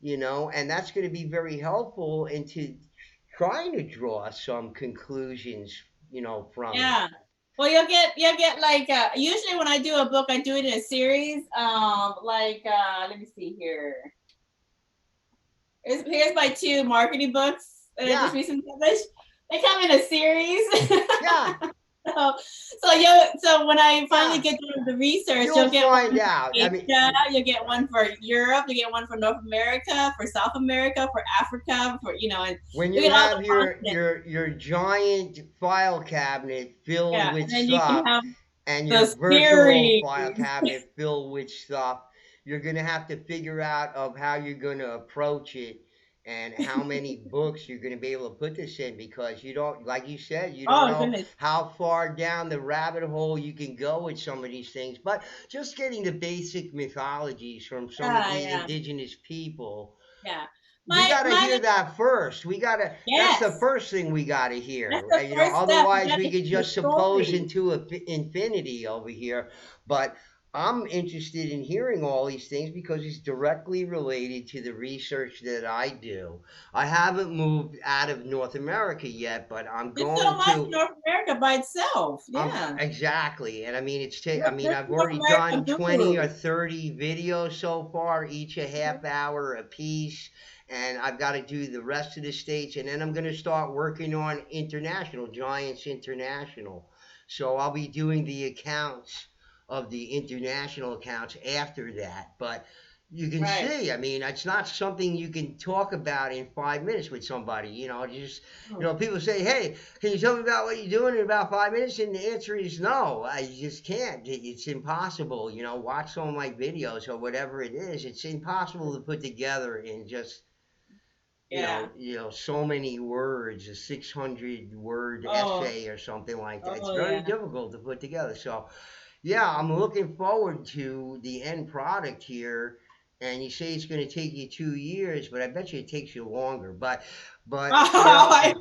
And that's going to be very helpful into trying to draw some conclusions, from it. Yeah. Well, you'll get like usually when I do a book, I do it in a series. Like let me see here. Here's my two marketing books that I just Yeah, recently published. They come in a series. yeah, so, so when I finally yeah. get done with the research, You'll you'll get one find for out. I mean, Asia, you'll get right. one for Europe, you get one for North America, for South America, for Africa, for and When you you get all have the continents. your giant file cabinet filled Yeah, with and then you can stuff, have and the your virtual series. file cabinet filled with stuff, you're gonna have to figure out of how you're gonna approach it and how many books you're gonna be able to put this in, because you don't, like you said, you don't Oh know goodness. how far down the rabbit hole you can go with some of these things. But just getting the basic mythologies from some of Yeah, the yeah, indigenous people, yeah. we got to My hear little, that first. We got to, that's the yes. first thing we got to That's hear. the first step. You Otherwise got we to could hear the just suppose story. into infinity over here. But I'm interested in hearing all these things because it's directly related to the research that I do. I haven't moved out of North America yet, but I'm There's so going much in to. North America by itself. Yeah. Exactly, and I mean Just I've North already America done 20 or Guru. 30 videos so far, each a Mhm. half hour a piece, and I've got to do the rest of the states, and then I'm going to start working on international, Giants International. So I'll be doing the accounts of the international accounts after that, but you can Right. see, I mean, it's not something you can talk about in 5 minutes with somebody. Just Mm. people say, "Hey, can you tell me about what you're doing in about 5 minutes?" And the answer is no. I just can't. It's impossible. Watch some of my videos or whatever it is. It's impossible to put together in just Yeah. so many words, a 600-word Oh. essay or something like that. It's Oh very yeah. difficult to put together. So yeah, I'm looking forward to the end product here. And you say it's going to take you 2 years, but I bet you it takes you longer. But I I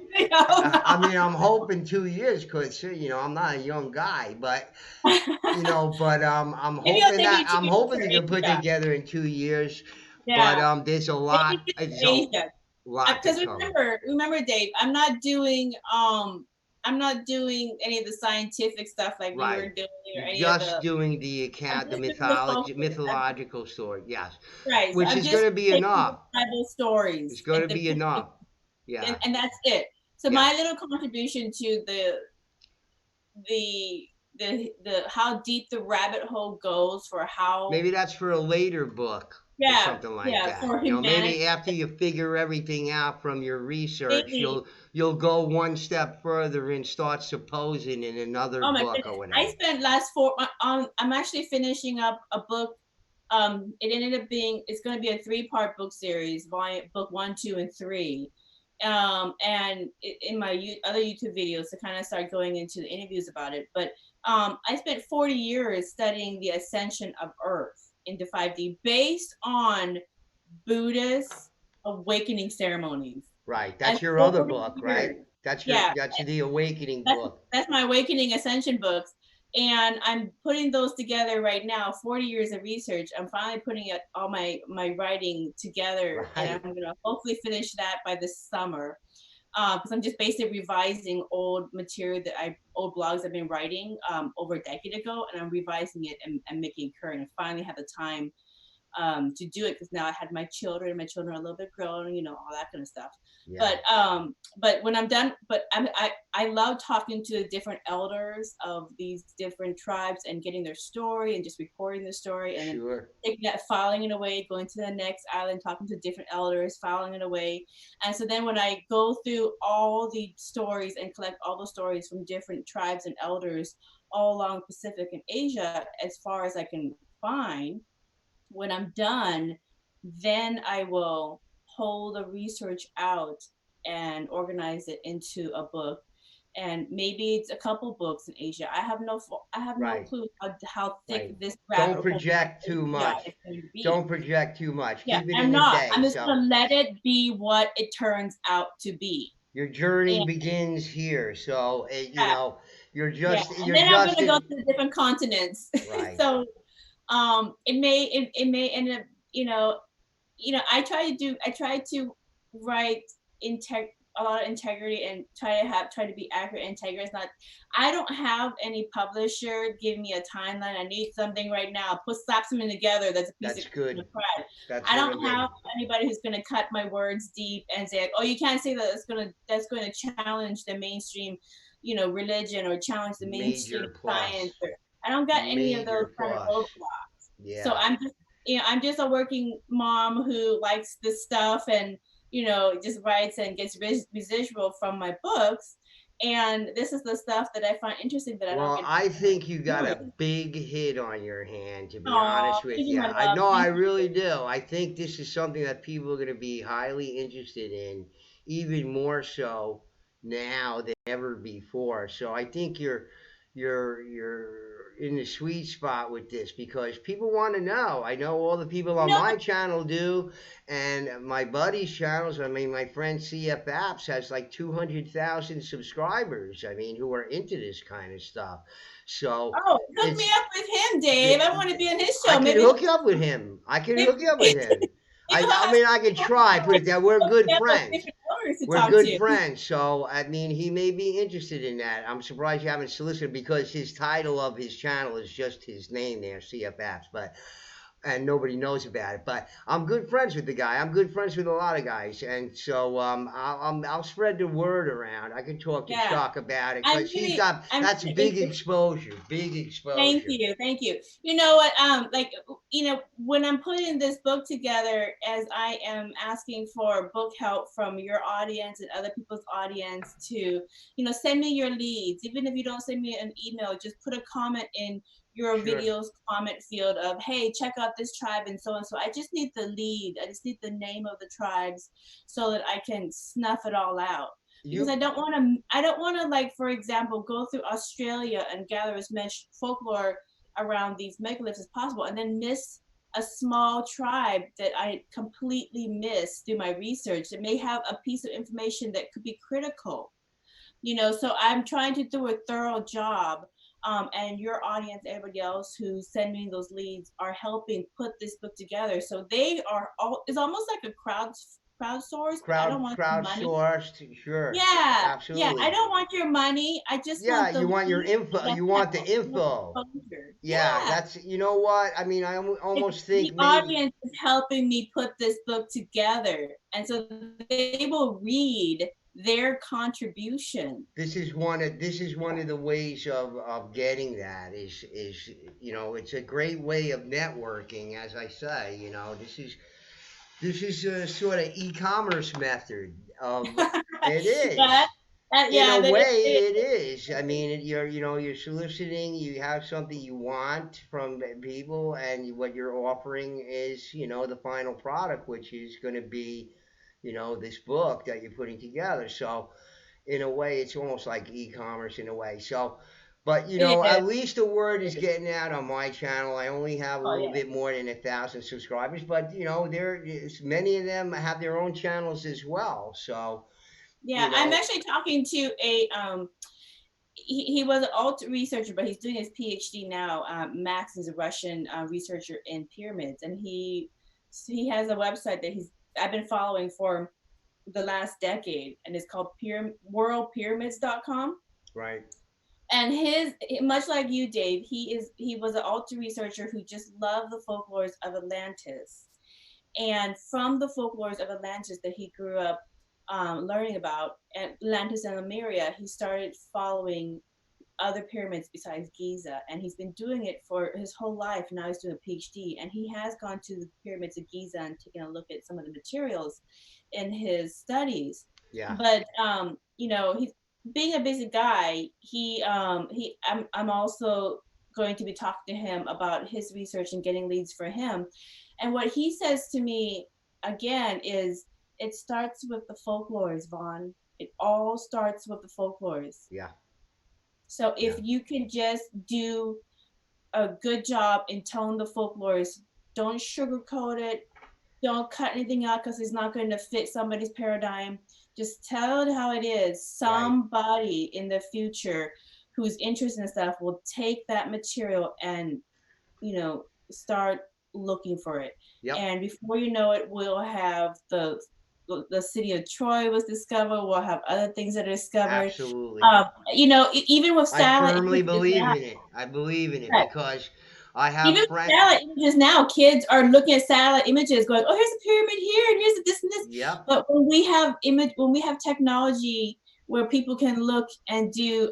don't mean, I'm hoping 2 years because I'm not a young guy, but know. Maybe it'll take you I'm 2 years hoping for to get put Asia. together in 2 years. But Yeah. there's a Maybe lot. just It's for a Asia. lot to Because cover. remember, Dave, I'm not doing any of the scientific stuff like you were Right. doing or You're any of just the. doing the I'm account, the just doing the folklore. mythological story. Yes, Right. So which I'm is going just to be taking the enough. tribal It's stories going and to be enough. Yeah. and that's it. So Yeah. my little contribution to the the how deep the rabbit hole goes for how Maybe that's for a later book or yeah something like yeah that. for humanity Maybe after you figure everything out from your research, maybe. you'll go one step further and start supposing in another Oh my book or goodness, I whatever. spent last four. I'm actually finishing up a book. It ended up being it's going to be a three-part book series, book 1, 2, and 3. And in my other YouTube videos to kind of start going into the interviews about it. But I spent 40 years studying the ascension of Earth into 5D based on Buddhist awakening ceremonies. Right. And That's your other 40 book, right? years, That's yeah, the awakening that's book. that's my awakening ascension books, and I'm putting those together right now. 40 years of research. I'm finally putting it all my writing together, and I'm Right. gonna hopefully finish that by this summer. Because I'm just basically revising old material old blogs I've been writing over a decade ago, and I'm revising it and making it current. And finally have the time to do it because now I had my children. My children are a little bit grown, all that kind of stuff. Yeah. But when I'm done, but I love talking to the different elders of these different tribes and getting their story and just recording the story and then Sure. taking that, filing it away, going to the next island, talking to different elders, filing it away. And so then when I go through all the stories and collect all the stories from different tribes and elders all along Pacific and Asia, as far as I can find, when I'm done, then I will pull the research out and organize it into a book. And maybe it's a couple books in Asia. I have no Right. clue how thick Right. this Don't rabbit hole project in too Asia much. is going to be. Don't project too much. Yeah, Keep it I'm in a not. day. I'm just So gonna let it be what it turns out to be. your journey And begins here. So yeah, yeah, and you're then I'm just gonna go in. to the different continents. Right. So it may end up, I try to write in tech a lot of integrity and try to be accurate and integrity. It's not. I don't have any publisher give me a timeline. I need something right now. Slap something together that's a piece That's of good. crap. That's I real don't good. have anybody who's going to cut my words deep and say, like, oh, you can't say that. That's going to challenge the mainstream, religion, or challenge the mainstream Major plus. science. I don't got any of those Major kind of plus. roadblocks. So Yeah. I'm just a working mom who likes this stuff and, just writes and gets residual from my books. And this is the stuff that I find interesting that I don't Well, get I think you got a doing. big hit on your hand, to be Oh, honest with thank you, you. my I love. know, I Thank really you. do. I think this is something that people are going to be highly interested in, even more so now than ever before. So I think you're in the sweet spot with this because people want to know. I know all the people You on know, my channel do, and my buddies' channels. I mean, my friend CF Apps has like 200,000 subscribers. I mean, who are into this kind of stuff. So oh, hook me it's up with him, Dave. I want to be on his I show. can hook you up with him. I can Maybe, hook you up with him. maybe he'll I have mean, I could try. Put it that we're hook good me up with friends. different owners to We're talk good to. friends, so I mean, he may be interested in that. I'm surprised you haven't solicited because his title of his channel is just his name there, CF Apps. But and nobody knows about it. But I'm good friends with the guy. I'm good friends with a lot of guys, and so I'll spread the word around. I can talk to Yeah, Chuck about it because I'm that's really big exposure, big thank exposure. you, thank you. You know what? Like, when I'm putting this book together, as I am asking for book help from your audience and other people's audience to, send me your leads. Even if you don't send me an email, just put a comment in your Sure. video's comment field of, hey, check out this tribe and so and so. I just need the lead. I just need the name of the tribes so that I can snuff it all out because You I don't want to, like, for example, go through Australia and gather as much folklore around these megaliths as possible and then miss a small tribe that I completely missed through my research that may have a piece of information that could be critical. So I'm trying to do a thorough job. And your audience, everybody else who's sending those leads, are helping put this book together. So they are all, it's almost like a crowdsource, but I don't want your money. crowdsourced, sure, Yeah, yeah. I absolutely. don't want your money. I just Yeah, want the you want your lead info. that You want the helps with info. exposure. Yeah, Yeah. that's you know what I mean. It's, Almost the think maybe audience is helping me put this book together. And so they will read their contribution. this is one of the ways of getting that is it's a great way of networking. As I say, this is a sort of e-commerce method of it Yeah, is. In a yeah, way, it is. I mean, you're soliciting. You have something you want from people, and what you're offering is, the final product, which is going to be, this book that you're putting together. So, in a way, it's almost like e-commerce in a way. So, but it is. at least the word is getting out on my channel. I only have a Oh, little yeah. bit more than 1,000 subscribers, but many of them have their own channels as well. So, Yeah, you I'm know, actually talking to he was an alt researcher, but he's doing his PhD now. Max is a Russian researcher in pyramids, and he has a website that I've been following for the last decade, and it's called worldpyramids.com. right? And his, much like you, Dave, he was an alt researcher who just loved the folklores of Atlantis, and from the folklores of Atlantis that he grew up learning about, Atlantis and Lemuria, he started following other pyramids besides Giza, and he's been doing it for his whole life. Now he's doing a PhD, and he has gone to the pyramids of Giza and taken a look at some of the materials in his studies. Yeah. But he's being a busy guy. I'm also going to be talking to him about his research and getting leads for him. And what he says to me again is, it starts with the folklores, Vaughn. It all starts with the folklores. Yeah. So Yeah. if you can just do a good job in telling the folklores, don't sugarcoat it, don't cut anything out because it's not going to fit somebody's paradigm. Just tell it how it is. Right. Somebody in the future who's interested in stuff will take that material and, start looking for it. Yep. And before you know it, we'll have the the city of Troy was discovered. We'll have other things that are discovered. Absolutely. Even with I satellite firmly images believe now, in it. I believe in it right, because I even have with friends. satellite images now, kids are looking at satellite images, going, "Oh, here's a pyramid here, and here's a this and this." Yep. But when we have technology where people can look and do,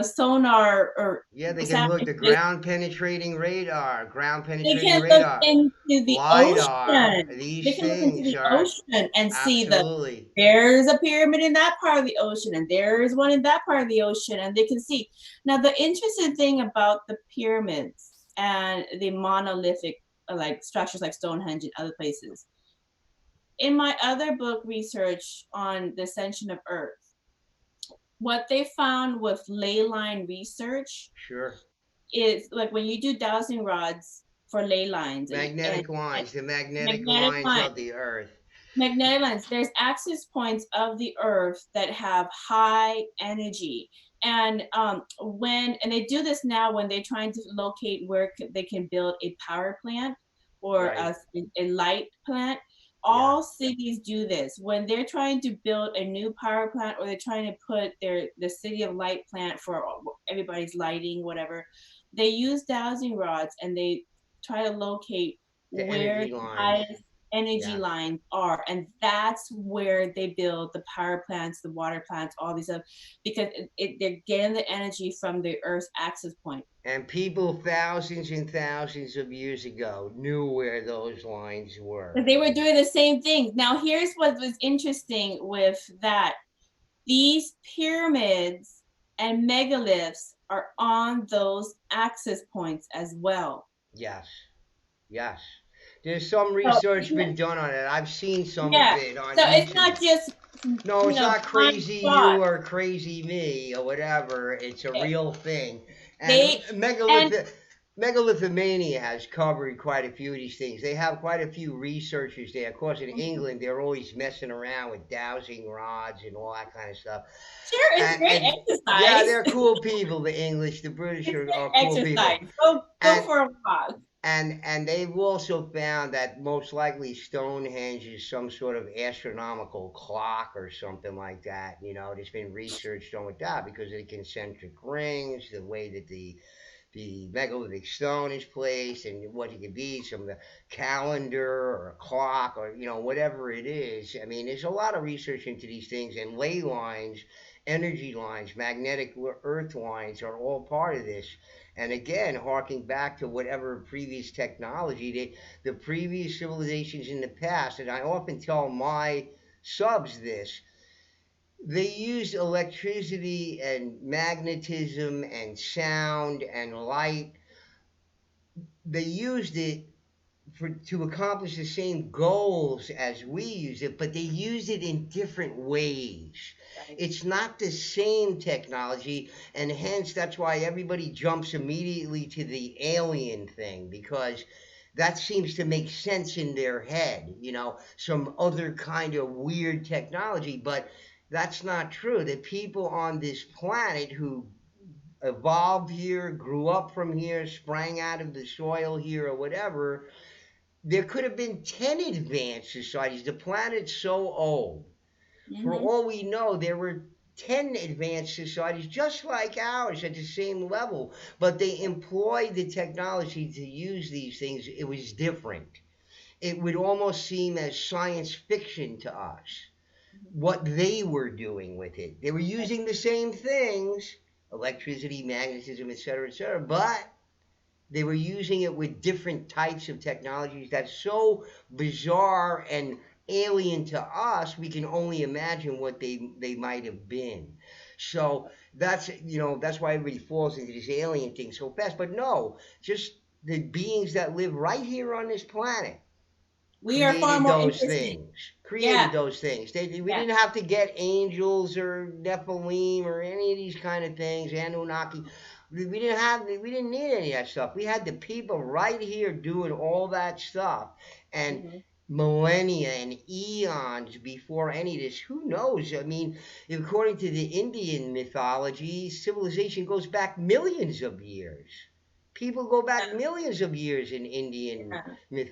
sonar or Yeah, they can satellite look the images, ground they penetrating can look radar, into the lidar. ocean. They These can look into things the are ocean and see absolutely. there's a pyramid in that part of the ocean, and there's one in that part of the ocean, and they can see. Now, the interesting thing about the pyramids and the monolithic like structures like Stonehenge and other places, in my other book research on the ascension of Earth, what they found with ley line research Sure. is like when you do dowsing rods for ley lines and Magnetic lines, the magnetic magnetic lines lines. of the earth. Magnetic lines, there's access points of the earth that have high energy. And they do this now when they're trying to locate where they can build a power plant or Right. a light plant. Yeah. All cities do this when they're trying to build a new power plant, or they're trying to put the city of light plant for everybody's lighting, whatever. They use dowsing rods and they try to locate The where energy the lines. highest energy Yeah. lines are, and that's where they build the power plants, the water plants, all these other, because they're getting the energy from the earth's access point. And people thousands and thousands of years ago knew where those lines were. But they were doing the same thing. Now here's what was interesting with that: these pyramids and megaliths are on those access points as well. Yes. Yes. There's some So research been done on it. I've seen some of yeah, it on so it's YouTube. not just No, it's not blind crazy spot. you or crazy me or whatever. It's a real thing. And They and megalithomania has covered quite a few of these things. They have quite a few researchers there. Of course, in England, they're always messing around with dowsing rods and all that kind of stuff. sure, it's great And yeah, exercise. they're cool people. The English, the British It's are great cool people. exercise. Go And for a walk. and they've also found that most likely Stonehenge is some sort of astronomical clock or something like that. You know, there's been research done with that because of the concentric rings, the way that the megalithic stone is placed, and what it could be, some of the calendar or a clock or whatever it is. I mean, there's a lot of research into these things, and ley lines, energy lines, magnetic earth lines are all part of this. And again, harking back to whatever previous technology, the previous civilizations in the past, and I often tell my subs this, they used electricity and magnetism and sound and light. They used it to accomplish the same goals as we use it, but they use it in different ways. Right. It's not the same technology, and hence that's why everybody jumps immediately to the alien thing because that seems to make sense in their head, some other kind of weird technology, but that's not true. The people on this planet who evolved here, grew up from here, sprang out of the soil here, or whatever, there could have been 10 advanced societies. The planet's so old. For Mm-hmm. all we know, there were 10 advanced societies just like ours at the same level, but they employed the technology to use these things. It was different. It would almost seem as science fiction to us what they were doing with it. They were using the same things, electricity, magnetism, etc., but they were using it with different types of technologies that's so bizarre and alien to us we can only imagine what they might have been. So that's why everybody falls into this alien thing so fast, but no, just the beings that live right here on this planet We are far created more those interesting. things. Yeah, We yeah. didn't have to get angels or Nephilim or any of these kind of things, Anunnaki. We didn't need any of that stuff. We had the people right here doing all that stuff. And Hmm. millennia and eons before any of this. Who knows? I mean, according to the Indian mythology, civilization goes back millions of years. people go back millions of years in Indian Yeah,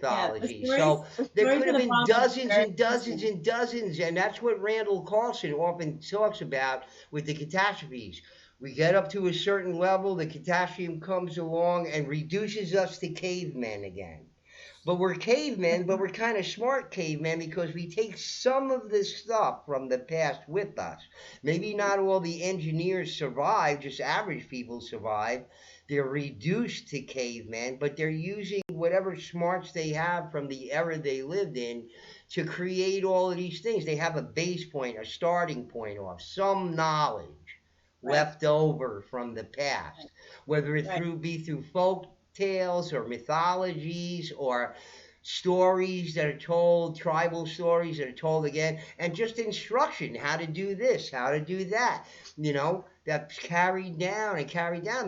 yeah. mythology. So The there stories could of have the been Vaughn are dozens very and dozens interesting. and dozens, and that's what Randall Carlson often talks about with the catastrophes. We get up to a certain level, the catastrophe comes along and reduces us to cavemen again. But we're cavemen, but we're kind of smart cavemen because we take some of this stuff from the past with us. Maybe not all the engineers survive, just average people survive. They're reduced to cavemen, but they're using whatever smarts they have from the era they lived in to create all of these things. They have a base point, a starting point off, some knowledge Right, left over from the right, past, whether it right. be through folk tales or mythologies or stories that are told, tribal stories that are told again, and just instruction how to do this, how to do that. That's carried down.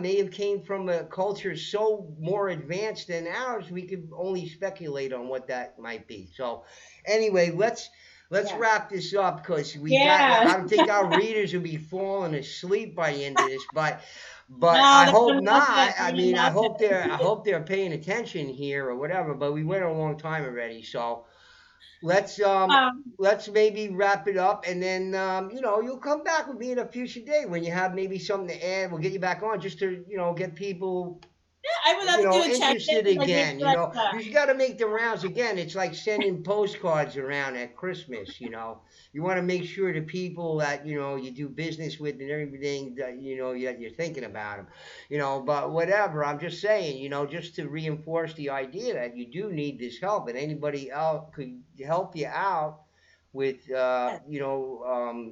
May have came from a culture so more advanced than ours. We could only speculate on what that might be. So, anyway, let's Yeah. wrap this up because we got. Yeah. I don't think our readers will be falling asleep by the end of this, but No, I they're hope gonna love it. not. I They're mean, gonna love it. I hope they're paying attention here or whatever. But we went a long time already, so let's um Um, let's maybe wrap it up, and then you'll come back with me in a future day when you have maybe something to add. We'll get you back on just to get people yeah, I would love to do a interested check-in, like maybe again. like You got to make the rounds again. It's like sending postcards around at Christmas. You want to make sure the people that you do business with and everything that you're thinking about them. But whatever. I'm just saying. Just to reinforce the idea that you do need this help, and anybody else could help you out with that.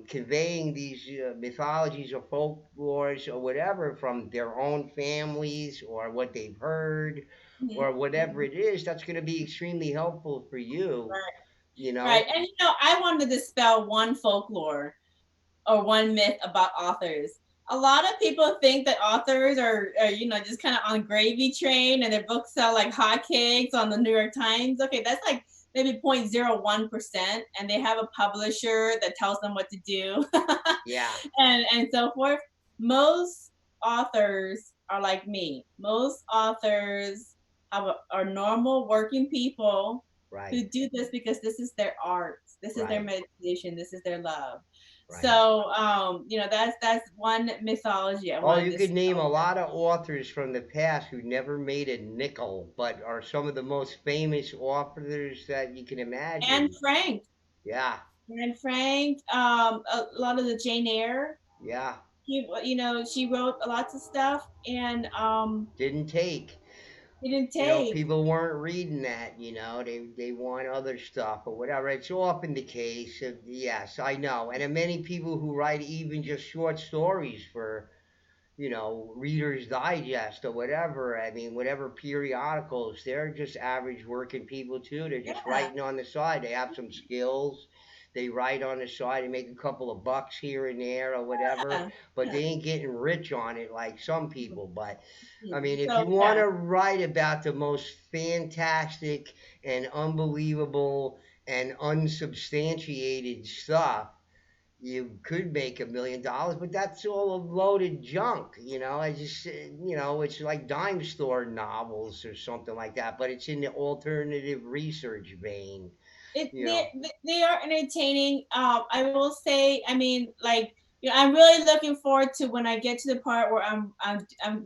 conveying these mythologies or folklores or whatever from their own families or what they've heard Mhm, or whatever mhm. it is. That's going to be extremely helpful for you. Right, You right. know. And I wanted to dispel one folklore or one myth about authors. A lot of people think that authors are just kind of on gravy train and their books sell like hotcakes on the New York Times. Okay, that's like maybe 0.01%, and they have a publisher that tells them what to do Yeah. and so forth. Most authors are like me. Most authors are normal working people Right. who do this because this is their art, this is their Right. meditation, this is their love. Right. So that's one mythology I Oh, wanted you to could name spell. a lot of authors from the past who never made a nickel, but are some of the most famous authors that you can Anne imagine. Frank. Yeah. Anne Frank, a lot of the Jane Eyre. Yeah. She wrote lots of stuff, and Didn't take. it didn't take. People weren't reading that. They want other stuff or whatever. It's often the case. Yes, I know. And many people who write even just short stories for Reader's Digest or whatever. I mean, whatever periodicals. They're just average working people too. They're just Yeah, writing on the side. They have some skills. They write on the side and make a couple of bucks here and there or whatever, yeah, but yeah. they ain't getting rich on it like some people. But I mean, if you So want yeah, to write about the most fantastic and unbelievable and unsubstantiated stuff, you could make $1 million, but that's all a loaded junk. I just, it's like dime store novels or something like that, but it's in the alternative research vein. it You know, they are entertaining. I will say, I mean, like I'm really looking forward to when I get to the part where I'm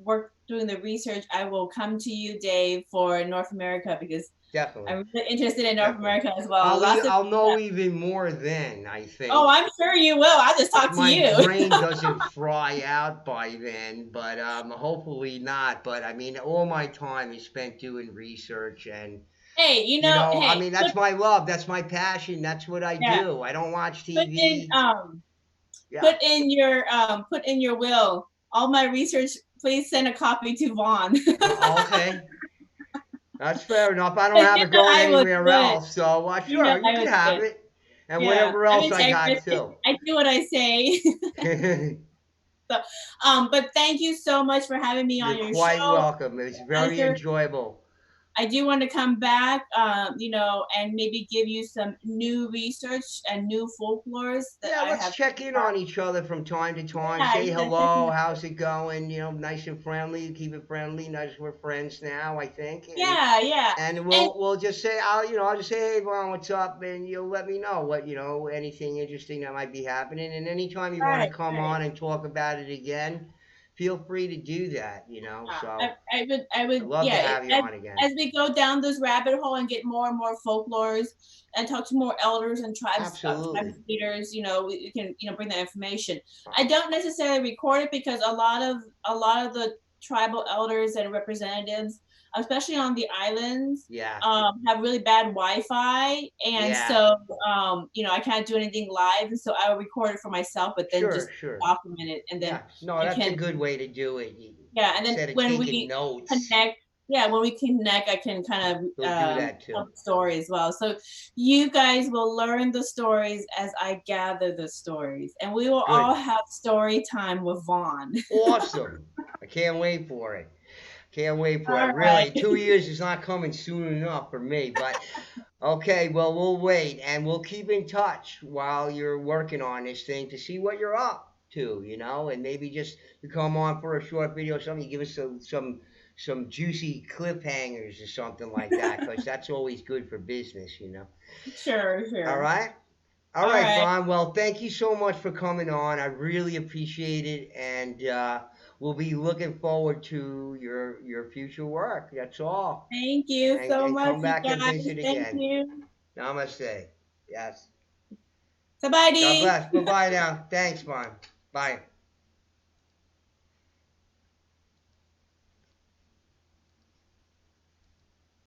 work doing the research. I will come to you, Dave, for North America because definitely, I'm really interested in North definitely. America as well. Lots of I'll know even more then. I oh, think I'm sure you will. I'll just if talk to my you. brain doesn't fry out by then, but hopefully not. But I mean, all my time is spent doing research, and Hey, I hey, mean, that's my love, that's my passion, that's what I yeah, do. I don't watch put in TV. Yeah. put in your will. All my research, please send a copy to Vaughn. Okay. That's fair enough. I don't Because have it going I was anywhere good. else, so You know sure, you I can was have good. it, and Yeah, whatever I'm else I got integrous. too. I do what I say. So, but thank you so much for having me on You're your quite show. welcome. It was very Pleasure. enjoyable. I do want to come back, you know, and maybe give you some new research and new folklores that Yeah, I let's have. check in on each other from time to time. Yeah, Say yeah, hello. definitely. How's it going? You know, nice and friendly. Keep it friendly. Nice. We're friends now, I think. Yeah, yeah. And And we'll just say I'll just say, hey, Vaughn, what's up? And you'll let me know what anything interesting that might be happening. And anytime you want to right, come right. on and talk about it again, feel free to do that. So I I'd would, love to yeah. have you on again. As we go down this rabbit hole and get more and more folklores and talk to more elders and tribes Absolutely. leaders, you know, we can, you know, bring that information. Uh, I don't necessarily record it because a lot of the tribal elders and representatives, especially on the islands, Yeah. have really bad Wi-Fi, and Yeah. so you know, I can't do anything live, and so I will record it for myself, but then Sure. just Sure. document it, and then Yeah. No, I that's a can, good way to do it. yeah, and then Instead of when taking we notes, connect, yeah, when we connect, I can kind of we'll do that tell too. the story as well. So you guys will learn the stories as I gather the stories, and we will all Good. have story time with Vaughn. Awesome. I can't wait for it. Can't wait for it. All right. Really, 2 years is not coming soon enough for me, but okay, well, we'll wait and we'll keep in touch while you're working on this thing to see what you're up to, and maybe just to come on for a short video or something. You give us some juicy cliffhangers or something like that, because that's always good for business. Sure, All sure. right? All All right, right. Vaughn. Well, thank you so much for coming on. I really appreciate it, and we'll be looking forward to your future work. That's all. Thank you so And much, come you back and guys. visit Thank again. you. Namaste. Yes. God Sabadi. bless. Bye bye now. Thanks, Vaughn. Bye.